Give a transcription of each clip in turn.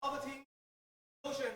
poverty, oceans.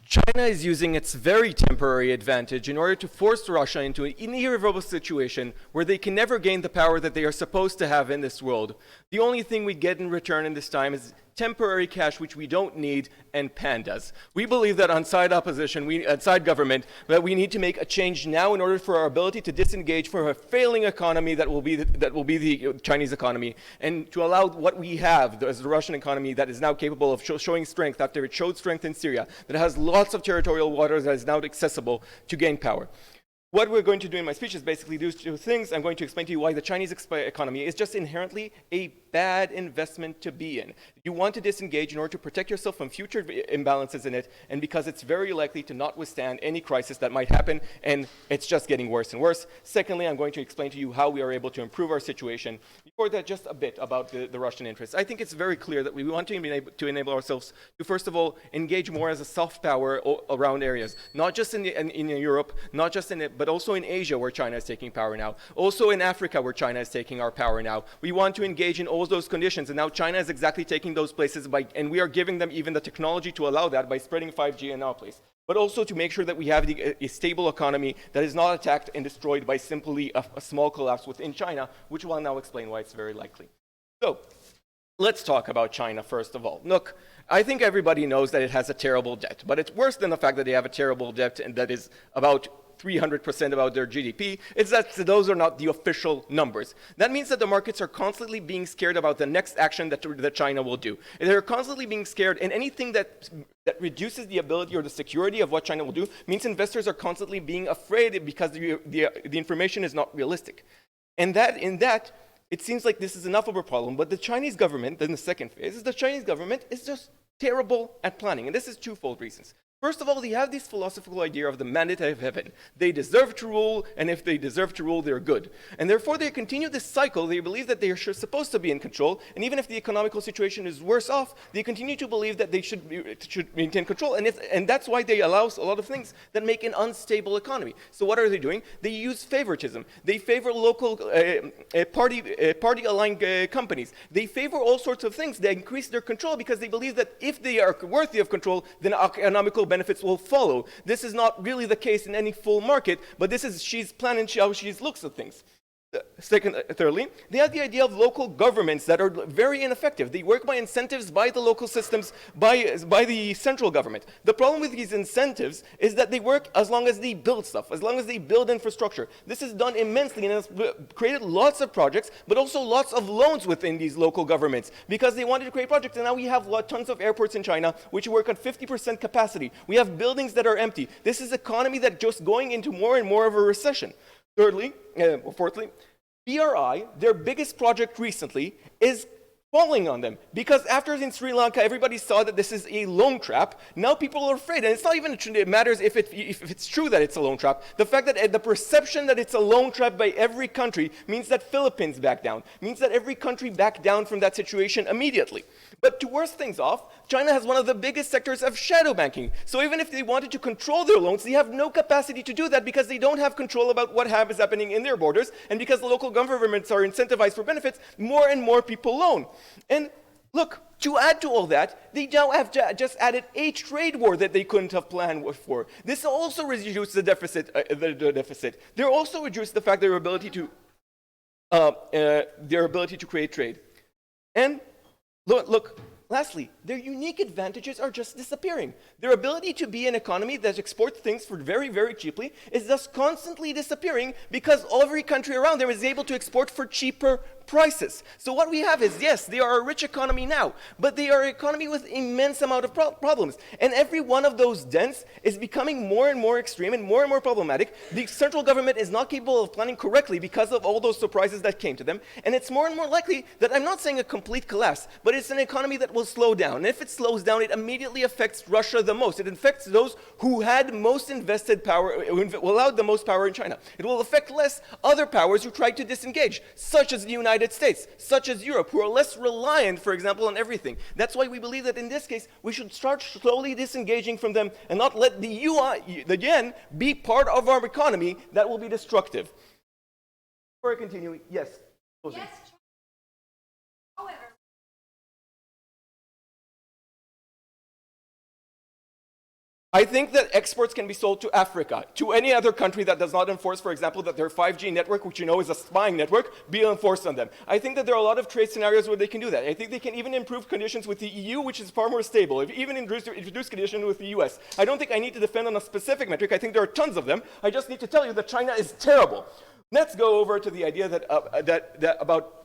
China is using its very temporary advantage in order to force Russia into an irreversible situation where they can never gain the power that they are supposed to have in this world. The only thing we get in return in this time is temporary cash, which we don't need, and pandas. We believe that on side opposition, side government, that we need to make a change now in order for our ability to disengage from a failing economy that will be the Chinese economy, and to allow what we have as the Russian economy that is now capable of showing strength after it showed strength in Syria, that has lots of territorial waters that is now accessible to gain power. What we're going to do in my speech is basically do two things. I'm going to explain to you why the Chinese economy is just inherently a bad investment to be in. You want to disengage in order to protect yourself from future imbalances in it, and because it's very likely to not withstand any crisis that might happen, and it's just getting worse and worse. Secondly, I'm going to explain to you how we are able to improve our situation. Before that, just a bit about the Russian interests. I think it's very clear that we want to enable ourselves to, first of all, engage more as a soft power around areas, not just in Europe, not just in it, but also in Asia, where China is taking power now. Also in Africa, where China is taking our power now. We want to engage in all those conditions, and now China is exactly taking those places, and we are giving them even the technology to allow that by spreading 5G in our place. But also to make sure that we have a stable economy that is not attacked and destroyed by simply a small collapse within China, which will now explain why it's very likely. So, let's talk about China first of all. Look, I think everybody knows that it has a terrible debt, but it's worse than the fact that they have a terrible debt and that is about 300% about their GDP. It's that those are not the official numbers. That means that the markets are constantly being scared about the next action that China will do. They're constantly being scared, and anything that reduces the ability or the security of what China will do means investors are constantly being afraid because the information is not realistic. And in that, it seems like this is enough of a problem, but the Chinese government, then the second phase, is the Chinese government is just terrible at planning, and this is twofold reasons. First of all, they have this philosophical idea of the mandate of heaven. They deserve to rule, and if they deserve to rule, they're good. And therefore, they continue this cycle. They believe that they are supposed to be in control, and even if the economical situation is worse off, they continue to believe that they should maintain control. And that's why they allow a lot of things that make an unstable economy. So what are they doing? They use favoritism. They favor local party-aligned companies. They favor all sorts of things. They increase their control because they believe that if they are worthy of control, then economical benefits will follow. This is not really the case in any full market, but this is she's planning how she looks at things. Thirdly, they have the idea of local governments that are very ineffective. They work by incentives by the local systems, by the central government. The problem with these incentives is that they work as long as they build stuff, as long as they build infrastructure. This is done immensely and has created lots of projects, but also lots of loans within these local governments because they wanted to create projects, and now we have tons of airports in China which work at 50% capacity. We have buildings that are empty. This is an economy that's just going into more and more of a recession. Fourthly, BRI, their biggest project recently, is falling on them. Because after in Sri Lanka, everybody saw that this is a loan trap. Now people are afraid. And it's not even, it matters if it's true that it's a loan trap. The fact that the perception that it's a loan trap by every country means that Philippines back down, means that every country back down from that situation immediately. But to worse things off, China has one of the biggest sectors of shadow banking. So even if they wanted to control their loans, they have no capacity to do that because they don't have control about what is happening in their borders. And because the local governments are incentivized for benefits, more and more people loan. And look, to add to all that, they now have just added a trade war that they couldn't have planned for. This also reduced the deficit. They also reduced the fact their ability to create trade. And look, Lastly, their unique advantages are just disappearing. Their ability to be an economy that exports things for very, very cheaply is thus constantly disappearing because every country around them is able to export for cheaper prices. So what we have is, yes, they are a rich economy now, but they are an economy with immense amount of problems. And every one of those dents is becoming more and more extreme and more problematic. The central government is not capable of planning correctly because of all those surprises that came to them. And it's more and more likely that I'm not saying a complete collapse, but it's an economy that will slow down. And if it slows down, it immediately affects Russia the most. It affects those who had most invested power, who allowed the most power in China. It will affect less other powers who tried to disengage, such as the United States, such as Europe, who are less reliant, for example, on everything. That's why we believe that in this case, we should start slowly disengaging from them and not let the yen be part of our economy that will be destructive. Before I continue, yes? Yes. However, I think that exports can be sold to Africa, to any other country that does not enforce, for example, that their 5G network, which you know is a spying network, be enforced on them. I think that there are a lot of trade scenarios where they can do that. I think they can even improve conditions with the EU, which is far more stable, even introduce conditions with the US. I don't think I need to defend on a specific metric. I think there are tons of them. I just need to tell you that China is terrible. Let's go over to the idea about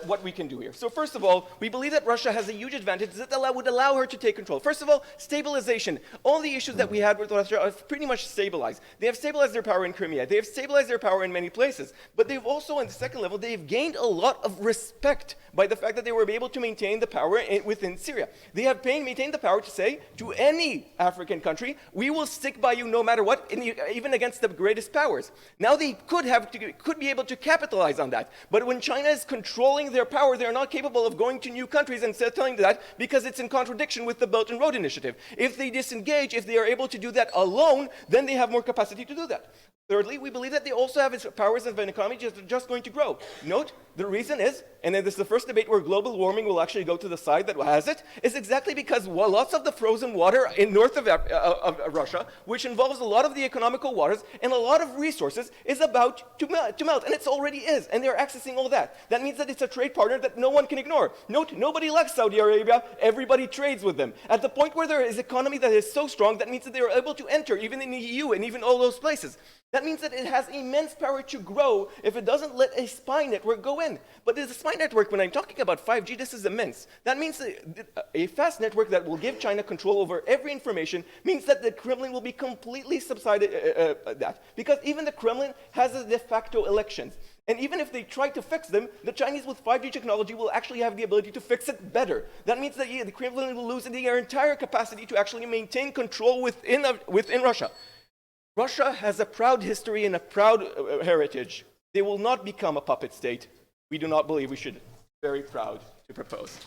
what we can do here. So first of all, we believe that Russia has a huge advantage that would allow her to take control. First of all, stabilization. All the issues that we had with Russia are pretty much stabilized. They have stabilized their power in Crimea. They have stabilized their power in many places. But they've also, on the second level, they've gained a lot of respect by the fact that they were able to maintain the power within Syria. They have maintained the power to say to any African country, we will stick by you no matter what, even against the greatest powers. Now they could be able to capitalize on that. But when China is controlling their power, they're not capable of going to new countries and telling that because it's in contradiction with the Belt and Road Initiative. If they disengage, if they are able to do that alone, then they have more capacity to do that. Thirdly, we believe that they also have its powers of an economy just going to grow. Note, the reason is, and then this is the first debate where global warming will actually go to the side that has it, is exactly because lots of the frozen water in north of Russia, which involves a lot of the economical waters and a lot of resources, is about to melt, and it already is, and they're accessing all that. That means that it's a trade partner that no one can ignore. Note, nobody likes Saudi Arabia, everybody trades with them. At the point where there is an economy that is so strong, that means that they are able to enter, even in the EU and even all those places. That means that it has immense power to grow if it doesn't let a spy network go in. But the spy network, when I'm talking about 5G, this is immense. That means a fast network that will give China control over every information means that the Kremlin will be completely subsided that. Because even the Kremlin has a de facto elections. And even if they try to fix them, the Chinese with 5G technology will actually have the ability to fix it better. That means that the Kremlin will lose their entire capacity to actually maintain control within Russia. Russia has a proud history and a proud heritage. They will not become a puppet state. We do not believe we should. Very proud to propose.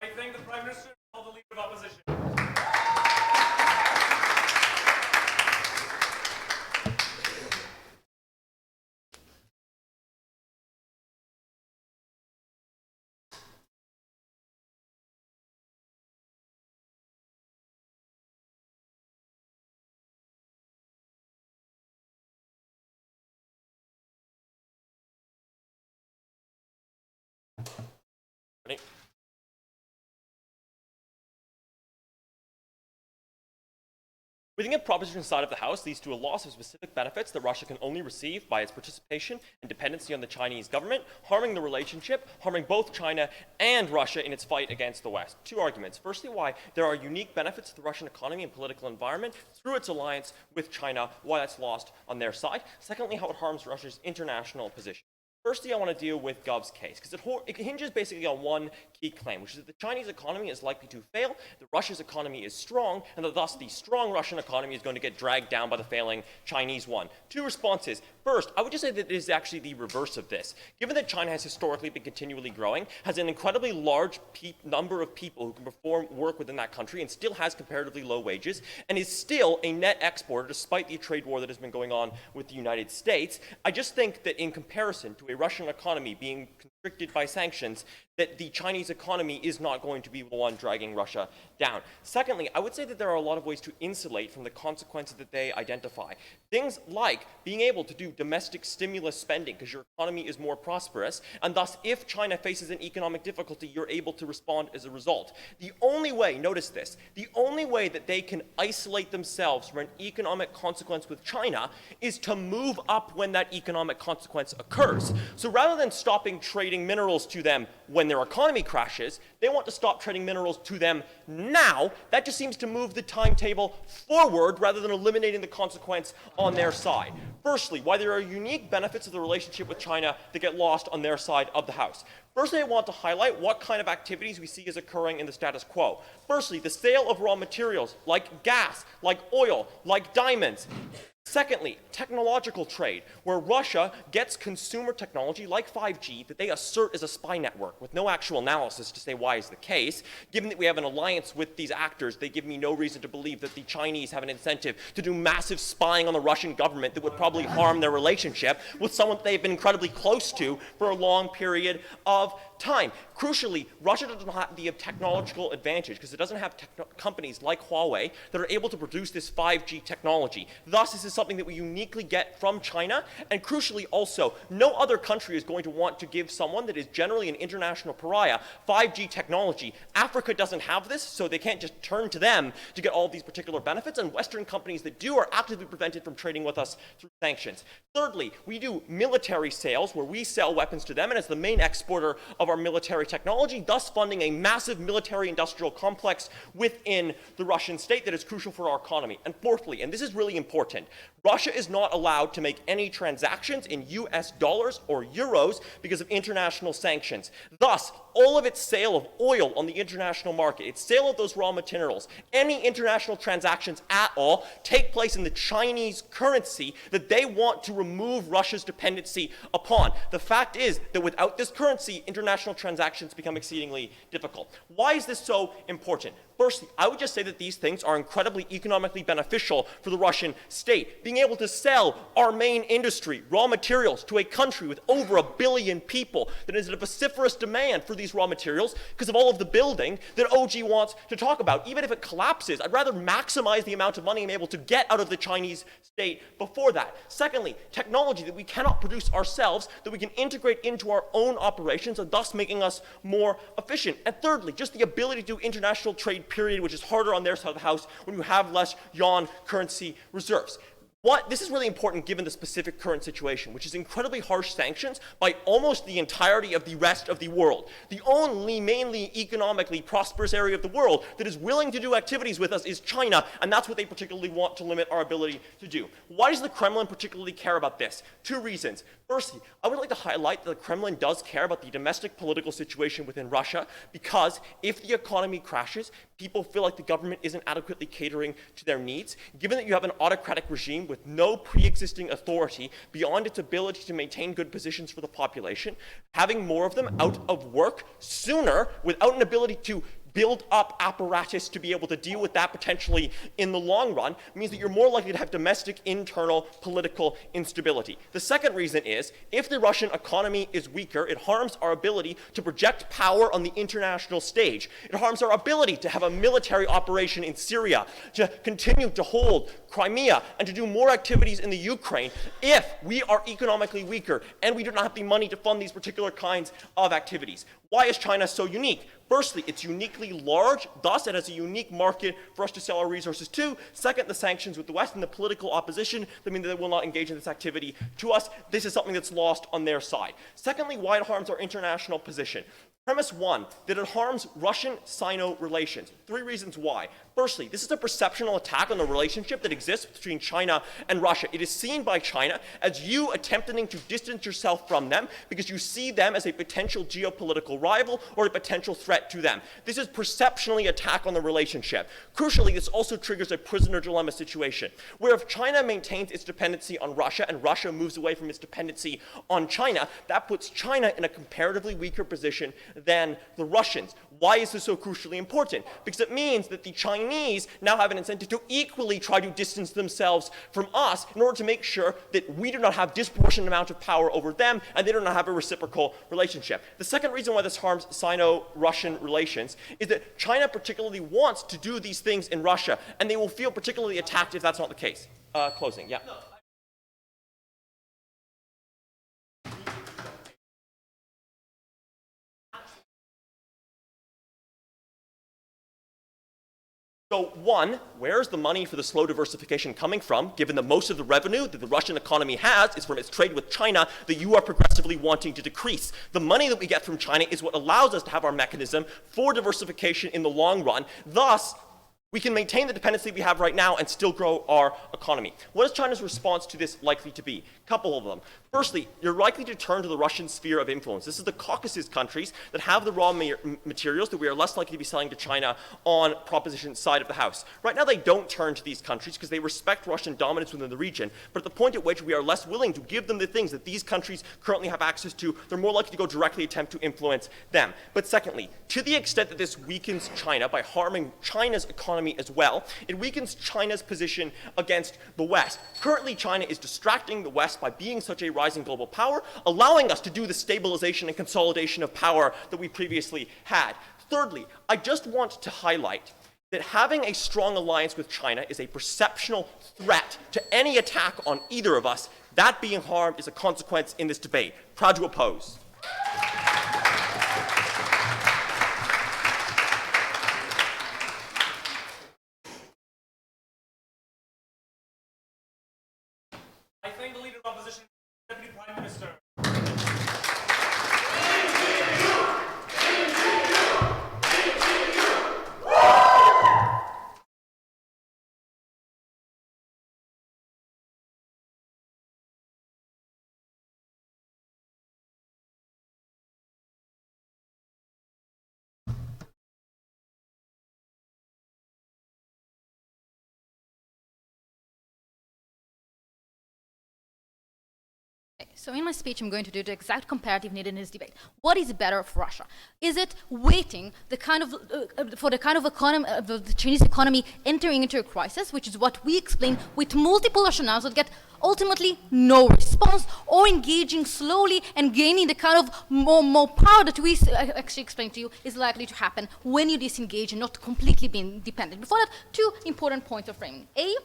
I thank the Prime Minister and all the leaders of opposition. Ready? Within a proposition side of the House leads to a loss of specific benefits that Russia can only receive by its participation and dependency on the Chinese government, harming the relationship, harming both China and Russia in its fight against the West. Two arguments. Firstly, why there are unique benefits to the Russian economy and political environment through its alliance with China, why that's lost on their side. Secondly, how it harms Russia's international position. Firstly, I want to deal with Gov's case, because it hinges basically on one key claim, which is that the Chinese economy is likely to fail, that Russia's economy is strong, and that thus the strong Russian economy is going to get dragged down by the failing Chinese one. Two responses. First, I would just say that it is actually the reverse of this. Given that China has historically been continually growing, has an incredibly large number of people who can perform work within that country and still has comparatively low wages, and is still a net exporter despite the trade war that has been going on with the United States, I just think that in comparison to a Russian economy being restricted by sanctions, that the Chinese economy is not going to be the one dragging Russia down. Secondly, I would say that there are a lot of ways to insulate from the consequences that they identify. Things like being able to do domestic stimulus spending because your economy is more prosperous, and thus if China faces an economic difficulty, you're able to respond as a result. The only way, notice this, the only way that they can isolate themselves from an economic consequence with China is to move up when that economic consequence occurs. So rather than stopping trading minerals to them when their economy crashes, they want to stop trading minerals to them now. That just seems to move the timetable forward rather than eliminating the consequence on their side. Firstly, why there are unique benefits of the relationship with China that get lost on their side of the house. Firstly, I want to highlight what kind of activities we see as occurring in the status quo. Firstly, the sale of raw materials like gas, like oil, like diamonds. Secondly, technological trade, where Russia gets consumer technology like 5G that they assert is a spy network with no actual analysis to say why is the case. Given that we have an alliance with these actors, they give me no reason to believe that the Chinese have an incentive to do massive spying on the Russian government that would probably harm their relationship with someone they've been incredibly close to for a long period of time. Crucially, Russia doesn't have the technological advantage because it doesn't have companies like Huawei that are able to produce this 5G technology. Thus, this is something that we uniquely get from China, and crucially also, no other country is going to want to give someone that is generally an international pariah 5G technology. Africa doesn't have this, so they can't just turn to them to get all of these particular benefits, and Western companies that do are actively prevented from trading with us through sanctions. Thirdly, we do military sales where we sell weapons to them, and as the main exporter of our military technology, thus funding a massive military-industrial complex within the Russian state that is crucial for our economy. And fourthly, and this is really important, Russia is not allowed to make any transactions in US dollars or euros because of international sanctions. Thus, all of its sale of oil on the international market, its sale of those raw materials, any international transactions at all take place in the Chinese currency that they want to remove Russia's dependency upon. The fact is that without this currency, international transactions become exceedingly difficult. Why is this so important? Firstly, I would just say that these things are incredibly economically beneficial for the Russian state. Being able to sell our main industry, raw materials, to a country with over 1 billion people that is in a vociferous demand for these raw materials because of all of the building that OG wants to talk about. Even if it collapses, I'd rather maximize the amount of money I'm able to get out of the Chinese state before that. Secondly, technology that we cannot produce ourselves, that we can integrate into our own operations and thus making us more efficient. And thirdly, just the ability to do international trade period, which is harder on their side of the house when you have less Yuan currency reserves. This is really important given the specific current situation, which is incredibly harsh sanctions by almost the entirety of the rest of the world. The only mainly economically prosperous area of the world that is willing to do activities with us is China, and that's what they particularly want to limit our ability to do. Why does the Kremlin particularly care about this? Two reasons. Firstly, I would like to highlight that the Kremlin does care about the domestic political situation within Russia because if the economy crashes, people feel like the government isn't adequately catering to their needs. Given that you have an autocratic regime with no pre-existing authority beyond its ability to maintain good positions for the population, having more of them out of work sooner without an ability to build up apparatus to be able to deal with that potentially in the long run means that you're more likely to have domestic internal political instability. The second reason is if the Russian economy is weaker, it harms our ability to project power on the international stage. It harms our ability to have a military operation in Syria, to continue to hold Crimea, and to do more activities in the Ukraine if we are economically weaker and we do not have the money to fund these particular kinds of activities. Why is China so unique? Firstly, it's uniquely large, thus it has a unique market for us to sell our resources to. Second, the sanctions with the West and the political opposition that mean that they will not engage in this activity to us. This is something that's lost on their side. Secondly, why it harms our international position. Premise one, that it harms Russian-Sino relations. Three reasons why. Firstly, this is a perceptual attack on the relationship that exists between China and Russia. It is seen by China as you attempting to distance yourself from them because you see them as a potential geopolitical rival or a potential threat to them. This is perceptionally attack on the relationship. Crucially, this also triggers a prisoner dilemma situation, where if China maintains its dependency on Russia and Russia moves away from its dependency on China, that puts China in a comparatively weaker position than the Russians. Why is this so crucially important? Because it means that the Chinese now have an incentive to equally try to distance themselves from us in order to make sure that we do not have disproportionate amount of power over them and they do not have a reciprocal relationship. The second reason why this harms Sino-Russian relations is that China particularly wants to do these things in Russia, and they will feel particularly attacked if that's not the case. Closing, yeah. So one, where is the money for the slow diversification coming from, given that most of the revenue that the Russian economy has is from its trade with China that you are progressively wanting to decrease? The money that we get from China is what allows us to have our mechanism for diversification in the long run. Thus, we can maintain the dependency we have right now and still grow our economy. What is China's response to this likely to be? A couple of them. Firstly, you're likely to turn to the Russian sphere of influence. This is the Caucasus countries that have the raw materials that we are less likely to be selling to China on proposition side of the house. Right now they don't turn to these countries because they respect Russian dominance within the region, but at the point at which we are less willing to give them the things that these countries currently have access to, they're more likely to go directly attempt to influence them. But secondly, to the extent that this weakens China by harming China's economy as well, it weakens China's position against the West. Currently, China is distracting the West by being such a rising global power, allowing us to do the stabilization and consolidation of power that we previously had. Thirdly, I just want to highlight that having a strong alliance with China is a perceptional threat to any attack on either of us. That being harmed is a consequence in this debate. Proud to oppose. I thank the Leader of Opposition, Deputy Prime Minister. So in my speech, I'm going to do the exact comparative needed in this debate. What is better for Russia? Is it waiting the kind of for the kind of economy, the Chinese economy entering into a crisis, which is what we explain with multiple rationales that get ultimately no response, or engaging slowly and gaining the kind of more power that we actually explained to you is likely to happen when you disengage and not completely being dependent. Before that, two important points of framing. A,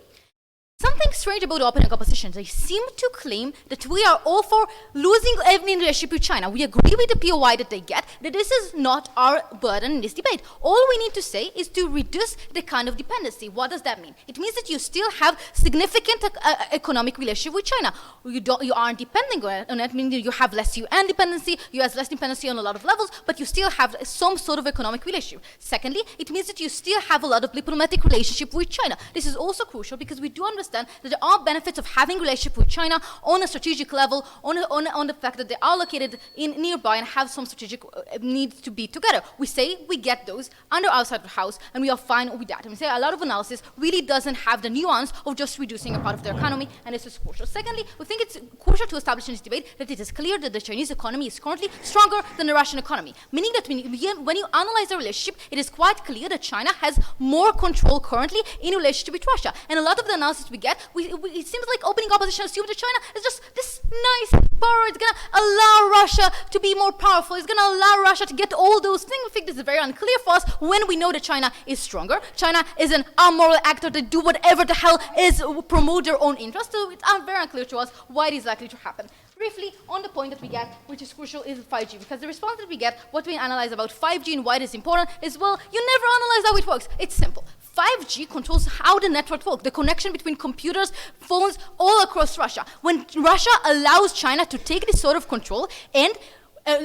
something strange about the opening opposition. They seem to claim that we are all for losing any relationship with China. We agree with the POI that they get, that this is not our burden in this debate. All we need to say is to reduce the kind of dependency. What does that mean? It means that you still have significant economic relationship with China. You aren't depending on it, meaning you have less UN dependency, you have less dependency on a lot of levels, but you still have some sort of economic relationship. Secondly, it means that you still have a lot of diplomatic relationship with China. This is also crucial because we do understand that there are benefits of having relationship with China on a strategic level, on the fact that they are located in nearby and have some strategic needs to be together. We say we get those under our side of the house and we are fine with that. And we say a lot of analysis really doesn't have the nuance of just reducing a part of their economy, and this is crucial. Secondly, we think it's crucial to establish in this debate that it is clear that the Chinese economy is currently stronger than the Russian economy, meaning that when you analyze the relationship, it is quite clear that China has more control currently in relationship with Russia. And a lot of the analysis we get, it seems like opening opposition assumes that China is just this nice power. It's going to allow Russia to be more powerful. It's going to allow Russia to get all those things. We think this is very unclear for us when we know that China is stronger. China is an amoral actor that do whatever the hell is promote their own interests. So it's very unclear to us why it is likely to happen. Briefly, on the point that we get, which is crucial, is 5G. Because the response that we get, what we analyze about 5G and why it is important is, well, you never analyze how it works. It's simple. 5G controls how the network works, the connection between computers, phones, all across Russia. When Russia allows China to take this sort of control and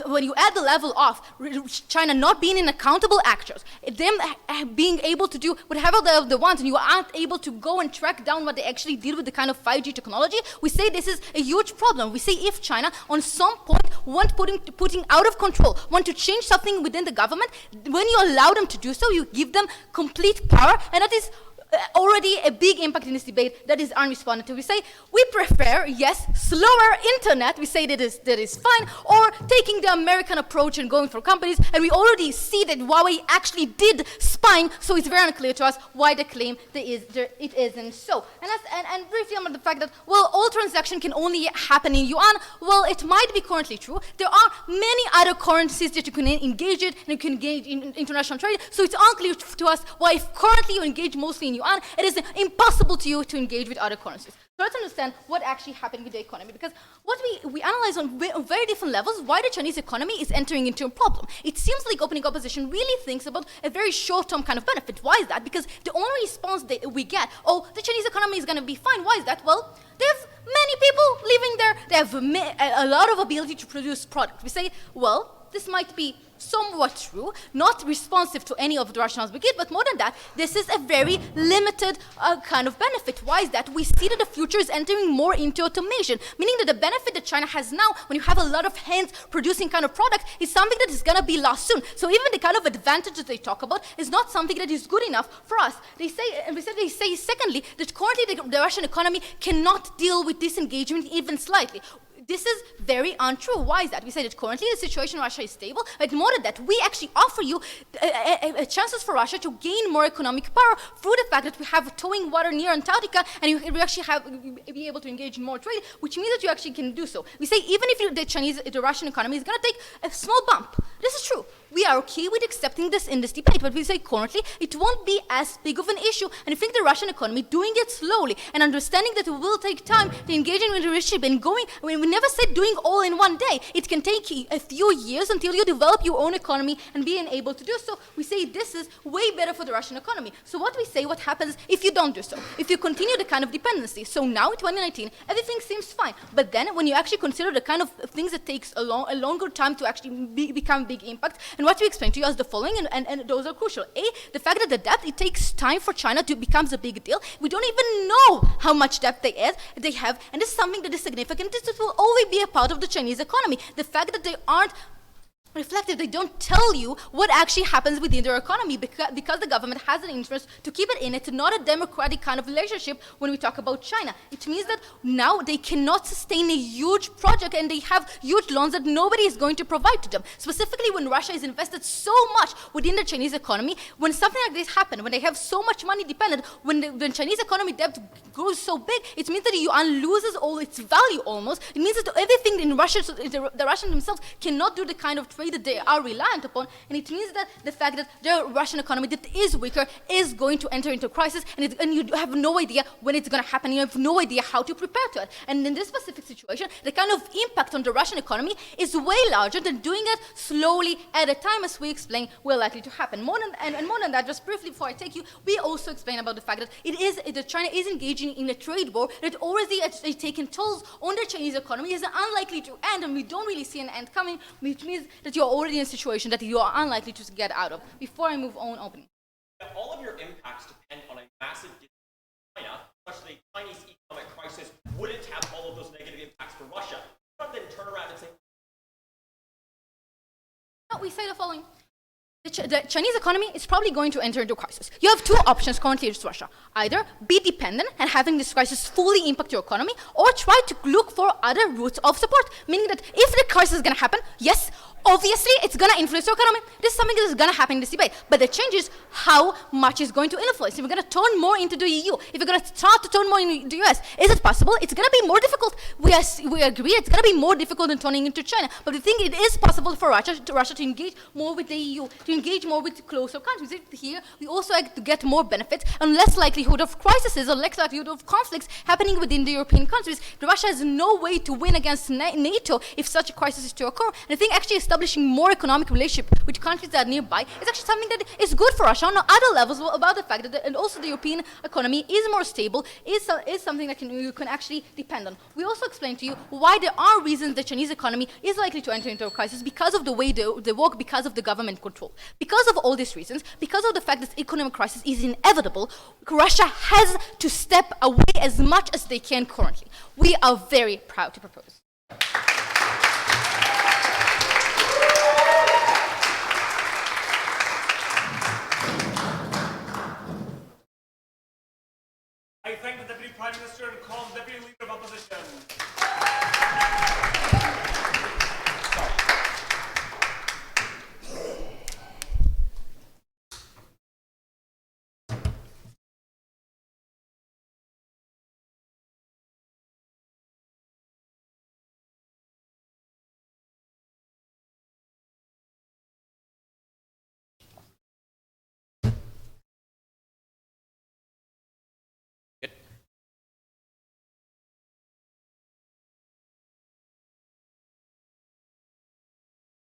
when you add the level of China not being an accountable actors, them being able to do whatever they want, and you aren't able to go and track down what they actually did with the kind of 5G technology, we say this is a huge problem. We say if China on some point want putting out of control, want to change something within the government, when you allow them to do so, you give them complete power, and that is already a big impact in this debate that is unresponded to. We say we prefer, yes, slower internet. We say that is fine, or taking the American approach and going for companies. And we already see that Huawei actually did spying, so it's very unclear to us why the claim it isn't so. And briefly on the fact that, well, all transaction can only happen in yuan. Well, it might be currently true. There are many other currencies that you can engage in, and you can engage in international trade. So it's unclear to us why, if currently you engage mostly in yuan, it is impossible to you to engage with other currencies. So let's understand what actually happened with the economy, because what we analyze on very different levels why the Chinese economy is entering into a problem. It seems like opening opposition really thinks about a very short-term kind of benefit. Why is that? Because the only response we get, oh, the Chinese economy is going to be fine. Why is that? Well, they have many people living there. They have a lot of ability to produce products. We say, well, this might be somewhat true, not responsive to any of the rationales we give, but more than that, this is a very limited kind of benefit. Why is that? We see that the future is entering more into automation, meaning that the benefit that China has now, when you have a lot of hands producing kind of product, is something that is going to be lost soon. So even the kind of advantages they talk about is not something that is good enough for us. They say secondly, that currently the Russian economy cannot deal with disengagement even slightly. This is very untrue. Why is that? We say that currently the situation in Russia is stable, but more than that, we actually offer you chances for Russia to gain more economic power through the fact that we have towing water near Antarctica, and we actually be able to engage in more trade, which means that you actually can do so. We say even if the Russian economy is going to take a small bump, this is true. We are okay with accepting this in this debate, but we say currently it won't be as big of an issue, and I think the Russian economy doing it slowly and understanding that it will take time to engage in relationship and going. I mean, we never said doing all in one day. It can take a few years until you develop your own economy and being able to do so. We say this is way better for the Russian economy. So what we say, what happens if you don't do so? If you continue the kind of dependency. So now in 2019, everything seems fine, but then when you actually consider the kind of things that takes a longer time to actually become big impact. And what we explain to you is the following, and those are crucial. A, the fact that the debt, it takes time for China to become a big deal. We don't even know how much debt they have, and this is something that is significant. This will always be a part of the Chinese economy. The fact that they aren't reflective, they don't tell you what actually happens within their economy because the government has an interest to keep it in. It's not a democratic kind of relationship when we talk about China. It means that now they cannot sustain a huge project and they have huge loans that nobody is going to provide to them. Specifically when Russia is invested so much within the Chinese economy, when something like this happens, when they have so much money dependent, when the Chinese economy debt grows so big, it means that yuan loses all its value almost. It means that everything in Russia, the Russians themselves cannot do the kind of trade that they are reliant upon, and it means that the fact that the Russian economy that is weaker is going to enter into crisis, and you have no idea when it's going to happen. You have no idea how to prepare to it. And in this specific situation, the kind of impact on the Russian economy is way larger than doing it slowly at a time, as we explain, will likely to happen. More than that, just briefly before I take you, we also explain about the fact that China is engaging in a trade war that already has taken tolls on the Chinese economy, is unlikely to end, and we don't really see an end coming, which means that you're already in a situation that you are unlikely to get out of. Before I move on opening. All of your impacts depend on a massive China, such that a Chinese economic crisis wouldn't have all of those negative impacts for Russia. But then turn around and say, no, we say the following. The Chinese economy is probably going to enter into crisis. You have two options currently with Russia. Either be dependent and having this crisis fully impact your economy, or try to look for other routes of support. Meaning that if the crisis is going to happen, yes, obviously it's going to influence your economy. This is something that is going to happen in this debate. But the change is how much is going to influence. If we're going to turn more into the EU, if we're going to start to turn more into the US, is it possible? It's going to be more difficult. We agree it's going to be more difficult than turning into China. But we think it is possible for Russia to engage more with the EU, to engage more with closer countries. Here, we also have to get more benefits and less likelihood of crises or less likelihood of conflicts happening within the European countries. Russia has no way to win against NATO if such a crisis is to occur. And I think actually establishing more economic relationship with countries that are nearby is actually something that is good for Russia on other levels, about the fact that and also the European economy is more stable, is something that you can actually depend on. We also explained to you why there are reasons the Chinese economy is likely to enter into a crisis because of the way they work, because of the government control. Because of all these reasons, because of the fact that economic crisis is inevitable, Russia has to step away as much as they can currently. We are very proud to propose. I thank the Deputy Prime Minister and call the Deputy Leader of Opposition.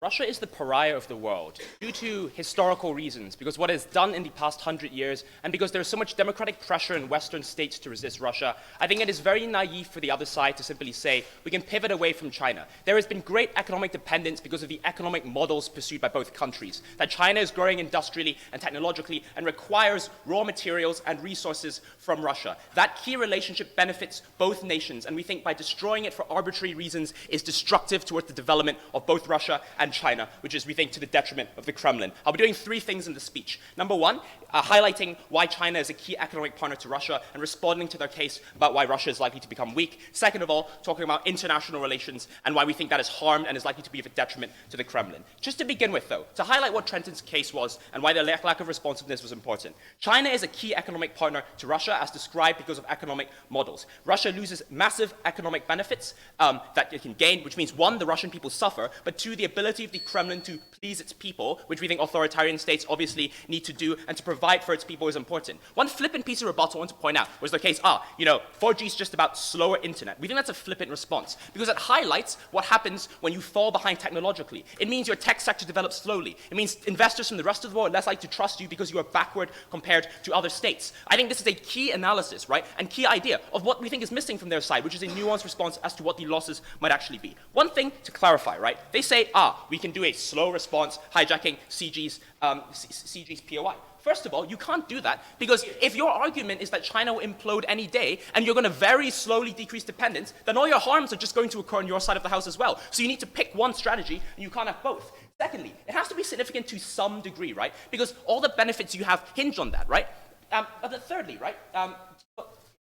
Russia is the pariah of the world due to historical reasons, because what it's done in the past 100 years, and because there's so much democratic pressure in Western states to resist Russia. I think it is very naive for the other side to simply say we can pivot away from China. There has been great economic dependence because of the economic models pursued by both countries. That China is growing industrially and technologically and requires raw materials and resources from Russia. That key relationship benefits both nations, and we think by destroying it for arbitrary reasons is destructive towards the development of both Russia and China, which is, we think, to the detriment of the Kremlin. I'll be doing three things in the speech. Number one, highlighting why China is a key economic partner to Russia and responding to their case about why Russia is likely to become weak. Second of all, talking about international relations and why we think that is harmed and is likely to be of a detriment to the Kremlin. Just to begin with, though, to highlight what Trenton's case was and why the lack of responsiveness was important. China is a key economic partner to Russia as described because of economic models. Russia loses massive economic benefits that it can gain, which means one, the Russian people suffer, but two, the ability of the Kremlin to please its people, which we think authoritarian states obviously need to do, and to provide for its people is important. One flippant piece of rebuttal I want to point out was the case, 4G is just about slower internet. We think that's a flippant response because it highlights what happens when you fall behind technologically. It means your tech sector develops slowly. It means investors from the rest of the world are less likely to trust you because you are backward compared to other states. I think this is a key analysis, right, and key idea of what we think is missing from their side, which is a nuanced response as to what the losses might actually be. One thing to clarify, right, they say, we can do a slow response hijacking CG's POI. First of all, you can't do that because if your argument is that China will implode any day and you're going to very slowly decrease dependence, then all your harms are just going to occur on your side of the house as well. So you need to pick one strategy and you can't have both. Secondly, it has to be significant to some degree, right? Because all the benefits you have hinge on that, right? But thirdly, right?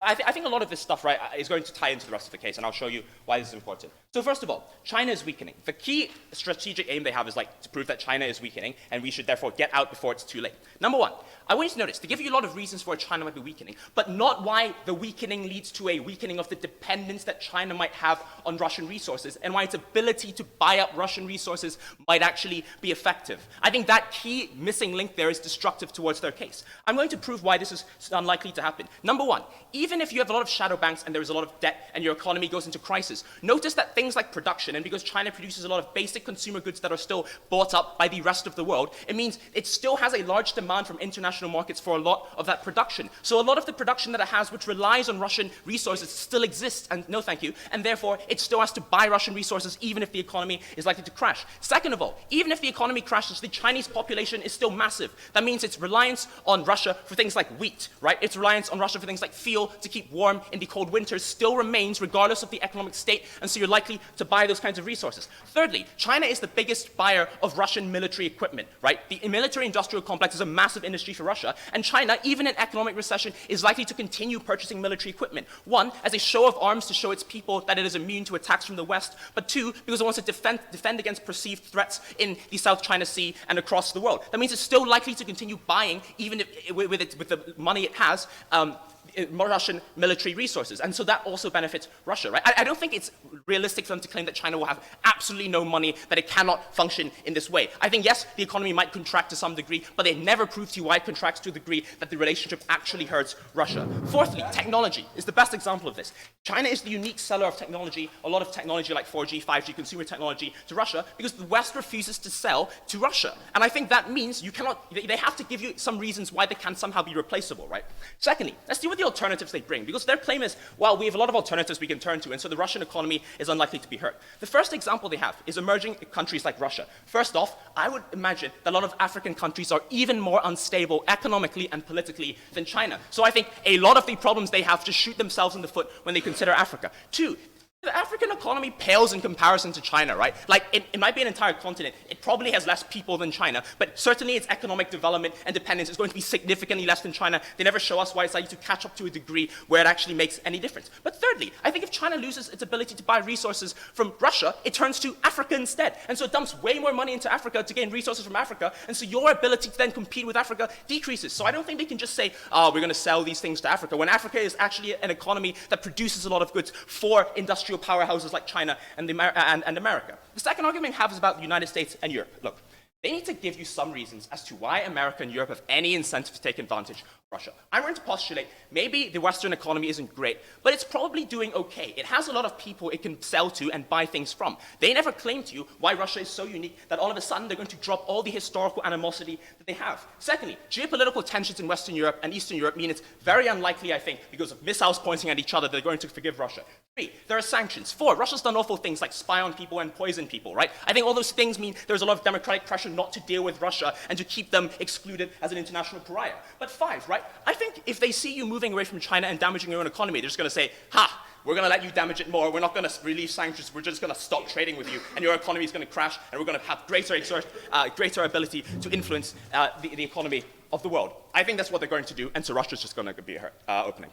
I think a lot of this stuff, right, is going to tie into the rest of the case, and I'll show you why this is important. So first of all, China is weakening. The key strategic aim they have is to prove that China is weakening, and we should therefore get out before it's too late. Number one, I want you to notice, to give you a lot of reasons for why China might be weakening, but not why the weakening leads to a weakening of the dependence that China might have on Russian resources, and why its ability to buy up Russian resources might actually be effective. I think that key missing link there is destructive towards their case. I'm going to prove why this is unlikely to happen. Number one, even if you have a lot of shadow banks and there is a lot of debt and your economy goes into crisis, notice that things like production, and because China produces a lot of basic consumer goods that are still bought up by the rest of the world, it means it still has a large demand from international markets for a lot of that production. So a lot of the production that it has, which relies on Russian resources, still exists, and no thank you, and therefore it still has to buy Russian resources even if the economy is likely to crash. Second of all, even if the economy crashes, the Chinese population is still massive. That means its reliance on Russia for things like wheat, right? Its reliance on Russia for things like fuel to keep warm in the cold winters still remains regardless of the economic state, and so you're likely to buy those kinds of resources. Thirdly, China is the biggest buyer of Russian military equipment, right? The military-industrial complex is a massive industry for Russia, and China, even in economic recession, is likely to continue purchasing military equipment. One, as a show of arms to show its people that it is immune to attacks from the West, but two, because it wants to defend against perceived threats in the South China Sea and across the world. That means it's still likely to continue buying, even if, with the money it has, Russian military resources. And so that also benefits Russia, right? I don't think it's realistic for them to claim that China will have absolutely no money, that it cannot function in this way. I think, yes, the economy might contract to some degree, but they never prove to you why it contracts to a degree that the relationship actually hurts Russia. Fourthly, technology is the best example of this. China is the unique seller of technology, a lot of technology like 4G, 5G, consumer technology to Russia, because the West refuses to sell to Russia. And I think that means you cannot, they have to give you some reasons why they can somehow be replaceable, right? Secondly, let's deal with the alternatives they bring, because their claim is, well, we have a lot of alternatives we can turn to, and so the Russian economy is unlikely to be hurt. The first example they have is emerging countries like Russia. First off, I would imagine that a lot of African countries are even more unstable economically and politically than China. So I think a lot of the problems they have just shoot themselves in the foot when they consider Africa. Two, the African economy pales in comparison to China, right? Like, it might be an entire continent. It probably has less people than China, but certainly its economic development and dependence is going to be significantly less than China. They never show us why it's likely to catch up to a degree where it actually makes any difference. But thirdly, I think if China loses its ability to buy resources from Russia, it turns to Africa instead. And so it dumps way more money into Africa to gain resources from Africa, and so your ability to then compete with Africa decreases. So I don't think they can just say, oh, we're going to sell these things to Africa, when Africa is actually an economy that produces a lot of goods for industrial powerhouses like China and America. The second argument I have is about the United States and Europe. Look, they need to give you some reasons as to why America and Europe have any incentive to take advantage of Russia. I'm going to postulate maybe the Western economy isn't great, but it's probably doing okay. It has a lot of people it can sell to and buy things from. They never claim to you why Russia is so unique that all of a sudden they're going to drop all the historical animosity that they have. Secondly, geopolitical tensions in Western Europe and Eastern Europe mean it's very unlikely, I think, because of missiles pointing at each other, they're going to forgive Russia. 3, there are sanctions. 4, Russia's done awful things like spy on people and poison people, right? I think all those things mean there's a lot of democratic pressure not to deal with Russia and to keep them excluded as an international pariah. But 5, right? I think if they see you moving away from China and damaging your own economy, they're just going to say, ha, we're going to let you damage it more. We're not going to relieve sanctions. We're just going to stop trading with you, and your economy is going to crash, and we're going to have greater ability to influence the economy of the world. I think that's what they're going to do, and so Russia's just going to be opening.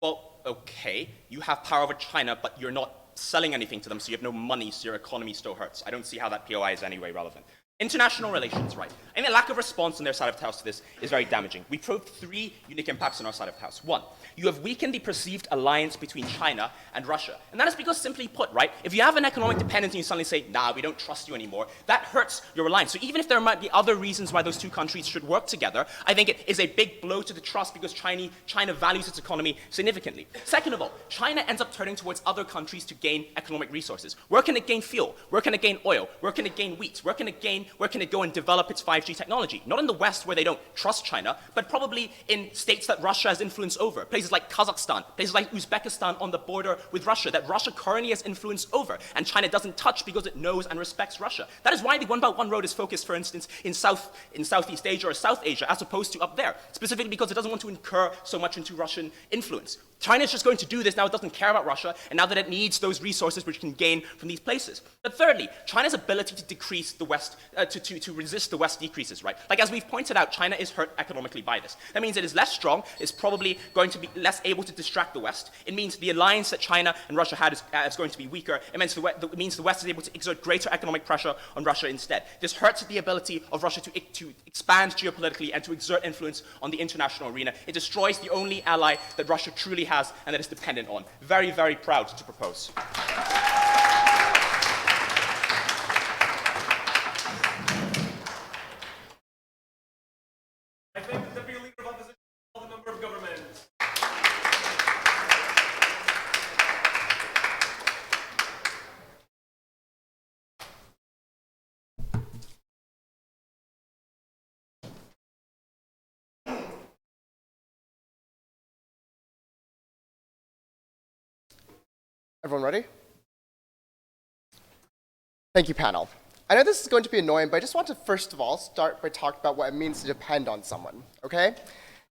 Well, okay, you have power over China, but you're not selling anything to them, so you have no money, so your economy still hurts. I don't see how that POI is anyway relevant. International relations, right? And the lack of response on their side of the house to this is very damaging. We proved 3 unique impacts on our side of the house. 1, you have weakened the perceived alliance between China and Russia. And that is because, simply put, right, if you have an economic dependence and you suddenly say, nah, we don't trust you anymore, that hurts your alliance. So even if there might be other reasons why those 2 countries should work together, I think it is a big blow to the trust because China values its economy significantly. Second of all, China ends up turning towards other countries to gain economic resources. Where can it gain fuel? Where can it gain oil? Where can it gain wheat? Where can it go and develop its 5G technology? Not in the West where they don't trust China, but probably in states that Russia has influence over. Places like Kazakhstan, places like Uzbekistan on the border with Russia that Russia currently has influence over, and China doesn't touch because it knows and respects Russia. That is why the One Belt One Road is focused, for instance, in Southeast Asia or South Asia, as opposed to up there, specifically because it doesn't want to incur so much into Russian influence. China's just going to do this now. It doesn't care about Russia, and now that it needs those resources which it can gain from these places. But thirdly, China's ability to decrease the West, to resist the West decreases, right? Like, as we've pointed out, China is hurt economically by this. That means it is less strong, is probably going to be less able to distract the West. It means the alliance that China and Russia had is going to be weaker. It means the West is able to exert greater economic pressure on Russia instead. This hurts the ability of Russia to expand geopolitically and to exert influence on the international arena. It destroys the only ally that Russia truly has and that is dependent on. Very, very proud to propose. I thank the Deputy Leader of Opposition for the member of government. Everyone ready? Thank you, panel. I know this is going to be annoying, but I just want to first of all start by talking about what it means to depend on someone, okay?